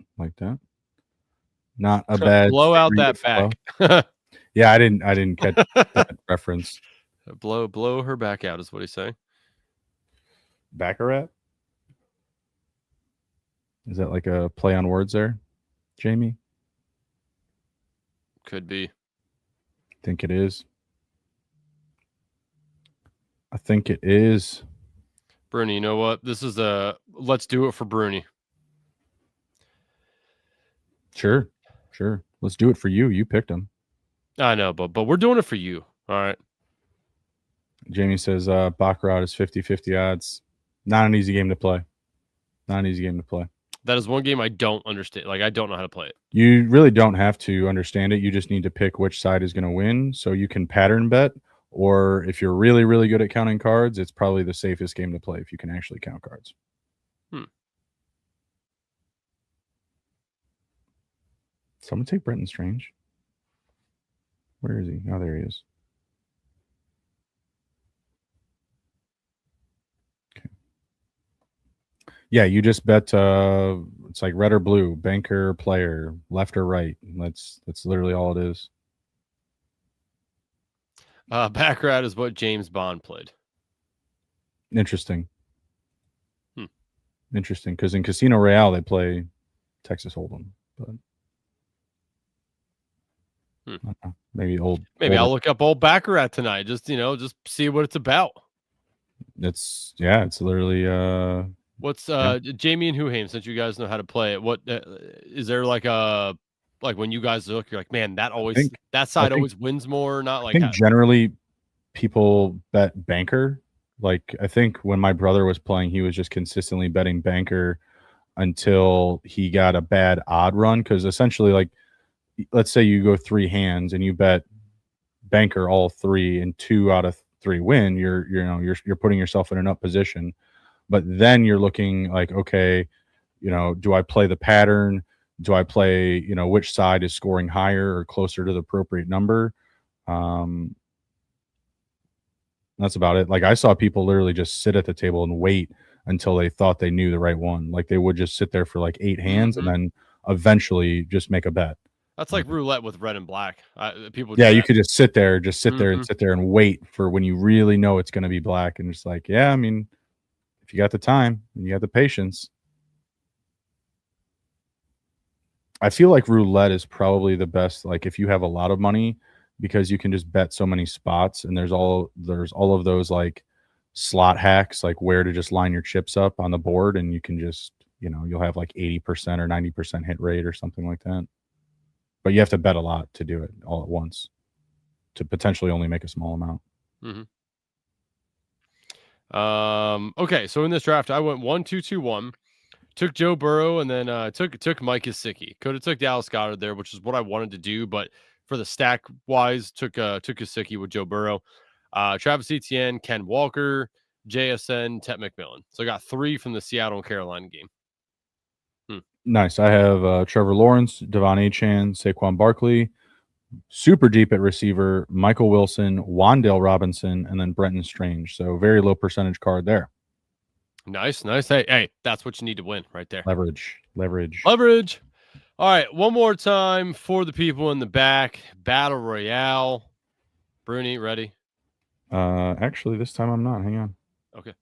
Not a bad blow out that back. Yeah, I didn't catch that reference. Blow her back out is what he's saying. Baccarat? Is that like a play on words there, Jamie? Could be. Think it is. I think it is. Bruni, you know what? This is let's do it for Bruni. Sure. Let's do it for you. You picked him. I know, but we're doing it for you. All right. Jamie says Baccarat is 50-50 odds. Not an easy game to play. That is one game I don't understand. Like, I don't know how to play it. You really don't have to understand it. You just need to pick which side is going to win so you can pattern bet. Or if you're really, really good at counting cards, it's probably the safest game to play if you can actually count cards. Someone take Brenton Strange. Where is he? Oh, there he is. Okay. Yeah, you just bet it's like red or blue, banker, player, left or right. That's literally all it is. Baccarat is what James Bond played. Interesting. Interesting, because in Casino Royale they play Texas Hold'em, but maybe old. Maybe older. I'll look up old Baccarat tonight. Just see what it's about. It's literally What's Jamie and Huham, since you guys know how to play it, what is there like a when you guys look, you're like, man, that side always wins more. Not like I think generally people bet banker. Like, I think when my brother was playing, he was just consistently betting banker until he got a bad odd run. Because essentially, like, let's say you go 3 hands and you bet banker all 3 and 2 out of 3 win, you're putting yourself in an up position. But then you're looking like, okay, do I play the pattern? Do I play, which side is scoring higher or closer to the appropriate number? That's about it. Like, I saw people literally just sit at the table and wait until they thought they knew the right one. Like, they would just sit there for like 8 hands and then eventually just make a bet. That's like roulette with red and black. People. Yeah, you could just sit there and wait for when you really know it's going to be black, and just like, yeah, I mean, if you got the time and you got the patience. I feel like roulette is probably the best, like, if you have a lot of money, because you can just bet so many spots, and there's all of those like slot hacks, like where to just line your chips up on the board, and you can just, you'll have like 80% or 90% hit rate or something like that. But you have to bet a lot to do it all at once to potentially only make a small amount. Okay, so in this draft, I went 1-2-2-1. Took Joe Burrow, and then took Mike Gesicki. Could have took Dallas Goedert there, which is what I wanted to do, but for the stack wise, took Gesicki with Joe Burrow, Travis Etienne, Ken Walker, JSN, Tet McMillan. So I got 3 from the Seattle and Carolina game. Nice. I have Trevor Lawrence, Devon Achane, Saquon Barkley, super deep at receiver, Michael Wilson, Wan'Dale Robinson, and then Brenton Strange. So very low percentage card there. Nice. Hey, that's what you need to win right there. Leverage. All right, one more time for the people in the back. Battle Royale. Bruni, ready? Actually, this time I'm not. Hang on. Okay.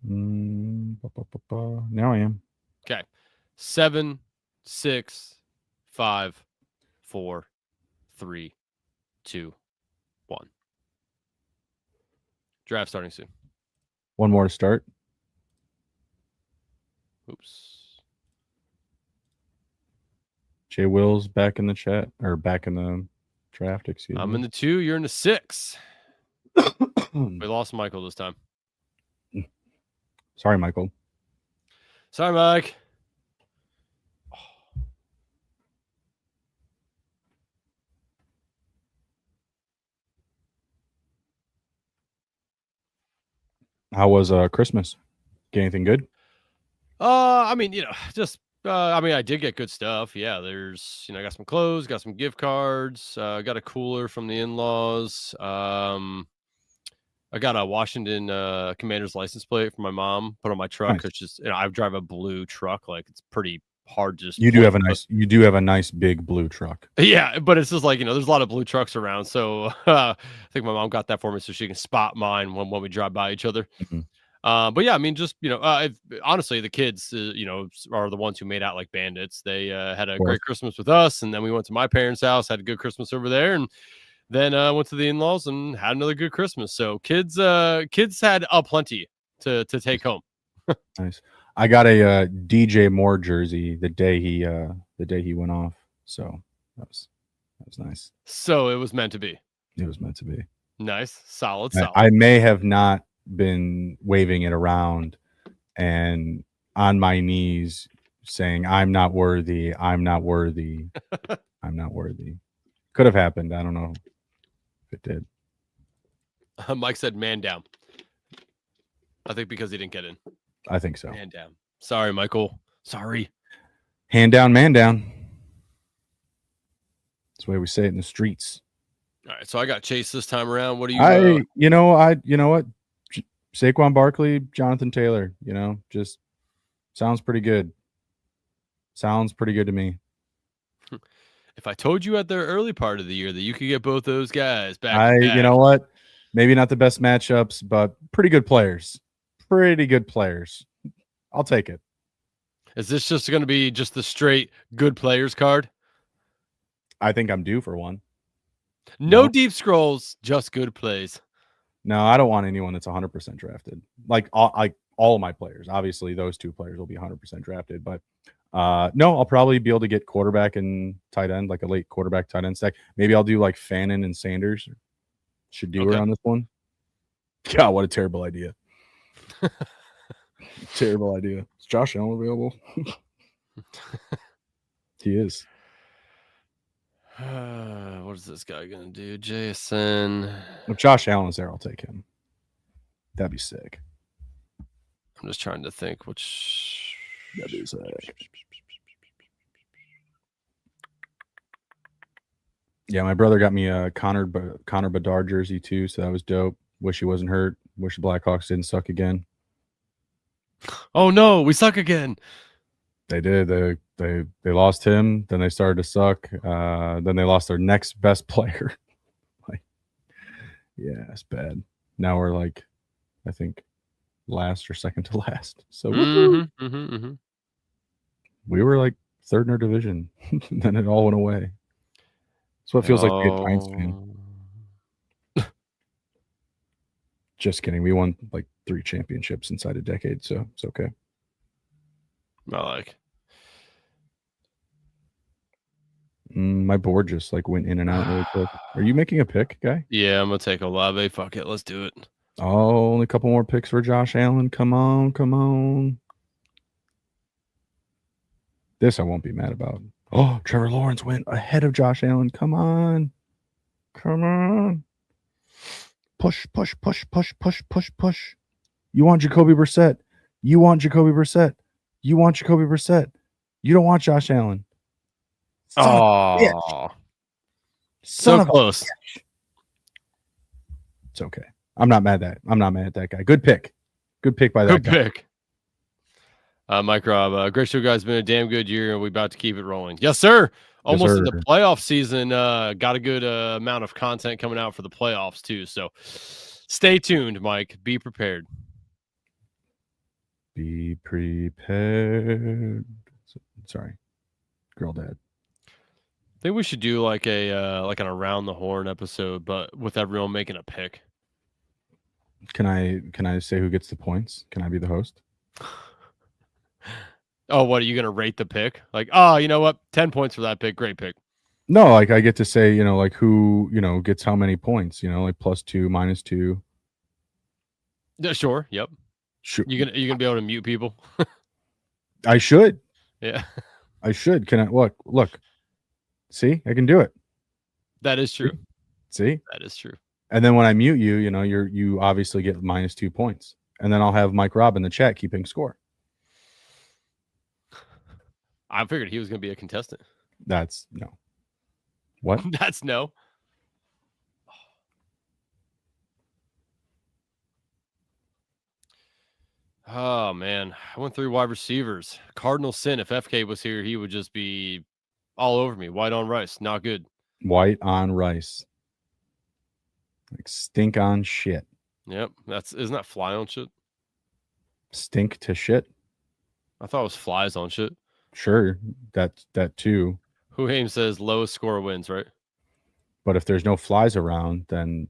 Now I am. Okay. 7, 6, 5, 4, 3, 2, 1. Draft starting soon. One more to start. Oops. Jay Wills back in the chat, or back in the draft, excuse me. I'm in the 2, you're in the 6. We lost Michael this time. Sorry, Michael. Sorry, Mike. How was Christmas? Get anything good? I mean, just I mean, I did get good stuff. Yeah, there's, I got some clothes, got some gift cards, got a cooler from the in-laws. I got a Washington Commanders license plate for my mom, put on my truck Nice. because just I drive a blue truck, like it's pretty hard to just You do point, have a nice big blue truck. yeah, but it's just like, there's a lot of blue trucks around, so I think my mom got that for me so she can spot mine when we drive by each other. Mhm. But yeah, I mean, just honestly, the kids, are the ones who made out like bandits. They had a great Christmas with us, and then we went to my parents' house, had a good Christmas over there, and then went to the in-laws and had another good Christmas. So kids had a plenty to take home. Nice. I got a DJ Moore jersey the day he went off, so that was nice. So it was meant to be. It was meant to be. Nice, solid. I may have not been waving it around and on my knees saying, "I'm not worthy. I'm not worthy. I'm not worthy." Could have happened. I don't know if it did. Mike said, "Man down." I think because he didn't get in. I think so. Man down. Sorry, Michael. Sorry. Hand down, man down. That's the way we say it in the streets. All right, so I got Chase this time around. What do you? You know what? Saquon Barkley, Jonathan Taylor. Just sounds pretty good. Sounds pretty good to me. If I told you at the early part of the year that you could get both those guys back, you know what? Maybe not the best matchups, but pretty good players. Pretty good players. I'll take it. Is this just going to be just the straight good players card? I think I'm due for one. No deep scrolls, just good plays. No, I don't want anyone that's 100% drafted. Like all of my players. Obviously, those two players will be 100% drafted, but no, I'll probably be able to get quarterback and tight end, like a late quarterback tight end stack. Maybe I'll do like Fannin and Sanders. Should do it on this one. God, what a terrible idea. Terrible idea. Is Josh Allen available? He is. What is this guy gonna do? Jason. If Josh Allen's there, I'll take him. That'd be sick. I'm just trying to think which. That'd be sick. Yeah, my brother got me a Connor Bedard jersey too, so that was dope. Wish he wasn't hurt. Wish the Blackhawks didn't suck again. Oh no, we suck again. They did. They lost him. Then they started to suck. Then they lost their next best player. Yeah, it's bad. Now we're like, I think, last or second to last. So we were like third in our division. Then it all went away. That's what it feels like to be a Giants fan. Just kidding. We won like 3 championships inside a decade, so it's okay. I like. My board just like went in and out really quick. Are you making a pick, guy? Yeah, I'm gonna take Olave. Fuck it, let's do it. Oh, only a couple more picks for Josh Allen. Come on. This I won't be mad about. Oh, Trevor Lawrence went ahead of Josh Allen. Come on. Push. You want Jacoby Brissett. You don't want Josh Allen. Oh, so close. It's okay. I'm not mad at that guy. Good pick by that guy. Good pick. Mike Rob, great show, guys. Been a damn good year, and we're about to keep it rolling. Yes, sir. Almost in the playoff season. Got a good amount of content coming out for the playoffs too. So stay tuned, Mike. Be prepared. Be prepared. Sorry, girl dad. I think we should do like an around the horn episode, but with everyone making a pick. Can I say who gets the points? Can I be the host? Oh, what are you gonna rate the pick? Like, oh, you know what? 10 points for that pick. Great pick. No, like I get to say, like who, gets how many points, like +2, -2. Sure. Yep. Sure. You gonna be able to mute people? I should. Yeah. I should. Can I look? See, I can do it. That is true. See? That is true. And then when I mute you, you obviously get -2 points. and then I'll have Mike Robb in the chat keeping score. I figured he was going to be a contestant. That's no. What? That's no. Oh, man. I went through wide receivers. Cardinal Sin, if FK was here, he would just be all over me. White on rice. Not good. White on rice. Like stink on shit. Yep. Isn't that fly on shit? Stink to shit? I thought it was flies on shit. Sure. That too. Who Haim says lowest score wins, right? But if there's no flies around, then,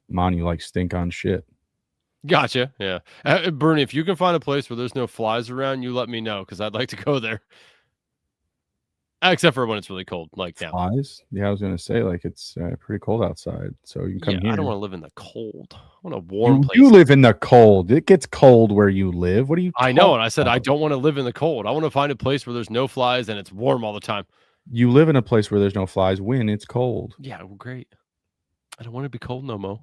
Mon, you like stink on shit. Gotcha. Yeah. Bernie, if you can find a place where there's no flies around, you let me know because I'd like to go there. Except for when it's really cold, like now. Flies? Yeah, I was going to say, like, it's pretty cold outside, so you can come here. I don't want to live in the cold. I want a warm place. You live in the cold. It gets cold where you live. What are you I know, and I said I don't want to live in the cold. I want to find a place where there's no flies and it's warm all the time. You live in a place where there's no flies when it's cold. Yeah, well, great. I don't want to be cold no more.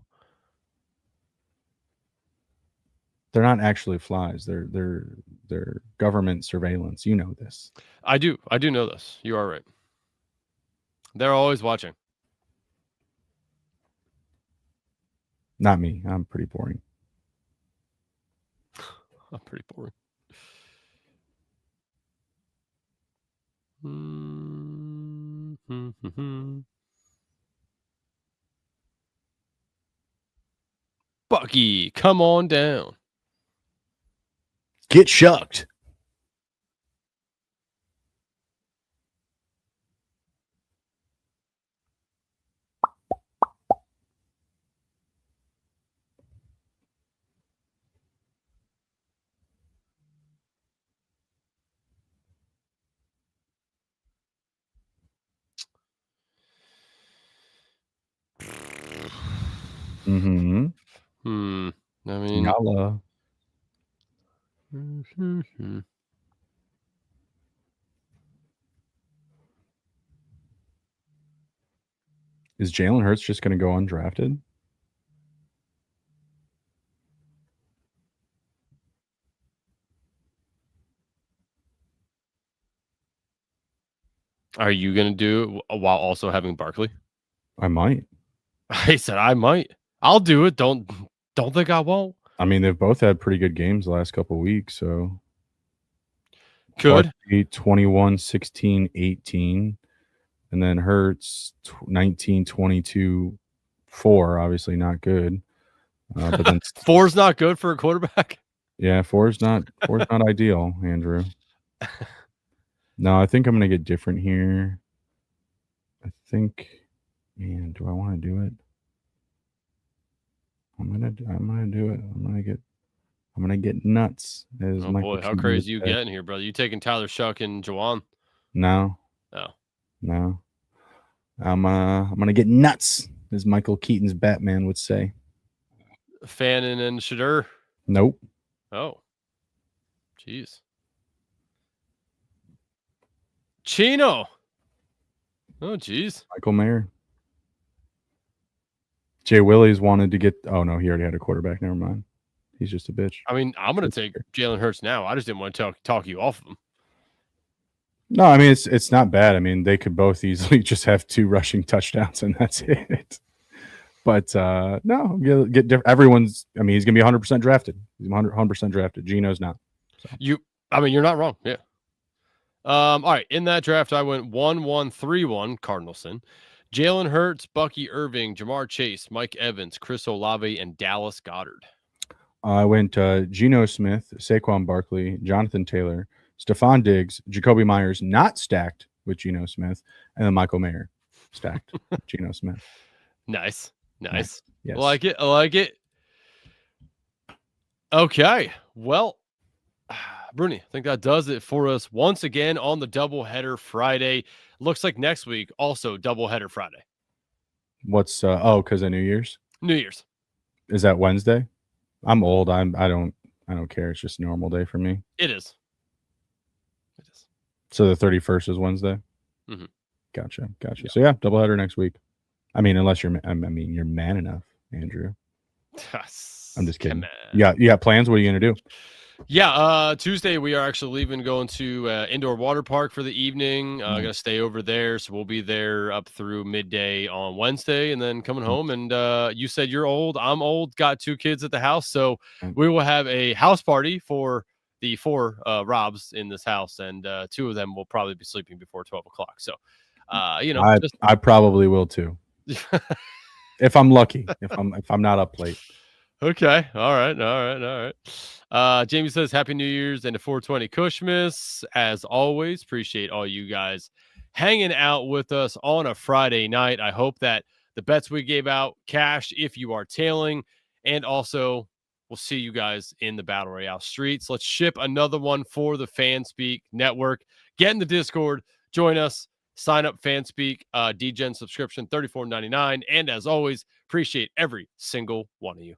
They're not actually flies. They're government surveillance. You know this. I do know this. You are right. They're always watching. Not me. I'm pretty boring. I'm pretty boring. Bucky, come on down. Get shucked. Mm-hmm. I mean, Yalla. Is Jalen Hurts just going to go undrafted? Are you going to do it while also having Barkley? I might. I said I might. I'll do it. Don't think I won't. I mean, they've both had pretty good games the last couple of weeks, so good. 21, 16, 18, and then Hurts 19, 22, 4. Obviously not good. But then 4's not good for a quarterback. Yeah, 4's not ideal, Andrew. No, I think I'm going to get different here. I think, man, do I want to do it? I'm gonna do it. I'm gonna get nuts. Oh boy, how crazy you getting here, brother? You taking Tyler Shuck and Juwan? No. Oh. No. I'm gonna get nuts, as Michael Keaton's Batman would say. Fannin and Shadur? Nope. Oh. Jeez. Chino. Oh, jeez. Michael Mayer. Jay Willis wanted to get. Oh no, he already had a quarterback. Never mind. He's just a bitch. I mean, I'm going to take Jalen Hurts now. I just didn't want to talk you off of him. No, I mean it's not bad. I mean, they could both easily just have 2 rushing touchdowns and that's it. But no, get different. Everyone's. I mean, he's going to be 100% drafted. He's 100% drafted. Gino's not. So. You're not wrong. Yeah. All right. In that draft, I went 1-1-3-1 Cardinalson. Jalen Hurts, Bucky Irving, Jamar Chase, Mike Evans, Chris Olave, and Dallas Goedert. I went Geno Smith, Saquon Barkley, Jonathan Taylor, Stephon Diggs, Jacoby Myers, not stacked with Geno Smith, and then Michael Mayer, stacked Geno Smith. Nice. Yes. I like it. Okay. Well, Bruni, I think that does it for us once again on the doubleheader Friday. Looks like next week also doubleheader Friday. What's because of New Year's? New Year's. Is that Wednesday? I'm old. I don't care. It's just a normal day for me. It is. So the 31st is Wednesday. Mm-hmm. Gotcha. Yeah. So yeah, doubleheader next week. I mean, unless you're man enough, Andrew. I'm just kidding. Come on. You got plans? What are you gonna do? Yeah, Tuesday we are actually leaving, going to indoor water park for the evening. Gonna stay over there, so we'll be there up through midday on Wednesday, and then coming home. And you said you're old, I'm old, got 2 kids at the house, so we will have a house party for the 4 Robs in this house, and 2 of them will probably be sleeping before 12 o'clock. So, I probably will too, if I'm lucky, if I'm not up late. Okay. All right. Jamie says Happy New Year's and a 420 Cushmas. As always, appreciate all you guys hanging out with us on a Friday night. I hope that the bets we gave out cash if you are tailing, and also we'll see you guys in the Battle Royale streets. Let's ship another one for the Fanspeak network. Get in the Discord, join us, sign up Fanspeak, Degen subscription, $34.99. And as always, appreciate every single one of you.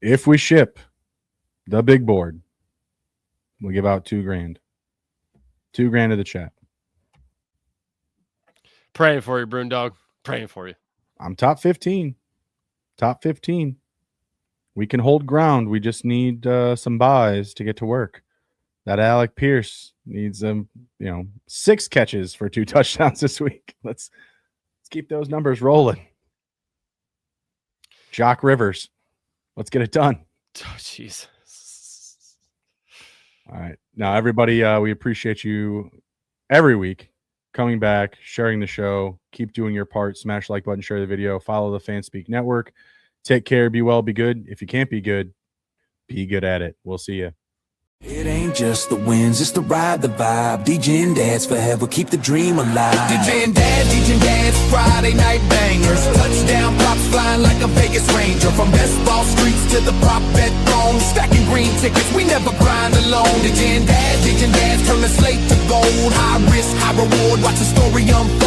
If we ship the big board, we'll give out $2,000. $2,000 to the chat. Praying for you, Brune Dog. Praying for you. I'm top 15. Top 15. We can hold ground. We just need some buys to get to work. That Alec Pierce needs 6 catches for 2 touchdowns this week. Let's keep those numbers rolling. Jock Rivers. Let's get it done. Oh, jeez. All right. Now, everybody, we appreciate you every week coming back, sharing the show. Keep doing your part. Smash the like button, share the video, follow the Fanspeak network. Take care. Be well, be good. If you can't be good at it. We'll see you. It ain't just the wins, it's the ride, the vibe. Degen Dads forever, keep the dream alive. Degen Dads, Friday night bangers. Touchdown props flying like a Vegas Ranger. From best ball streets to the prop bet throne. Stacking green tickets, we never grind alone. Degen Dads, turn the slate to gold. High risk, high reward, watch the story unfold.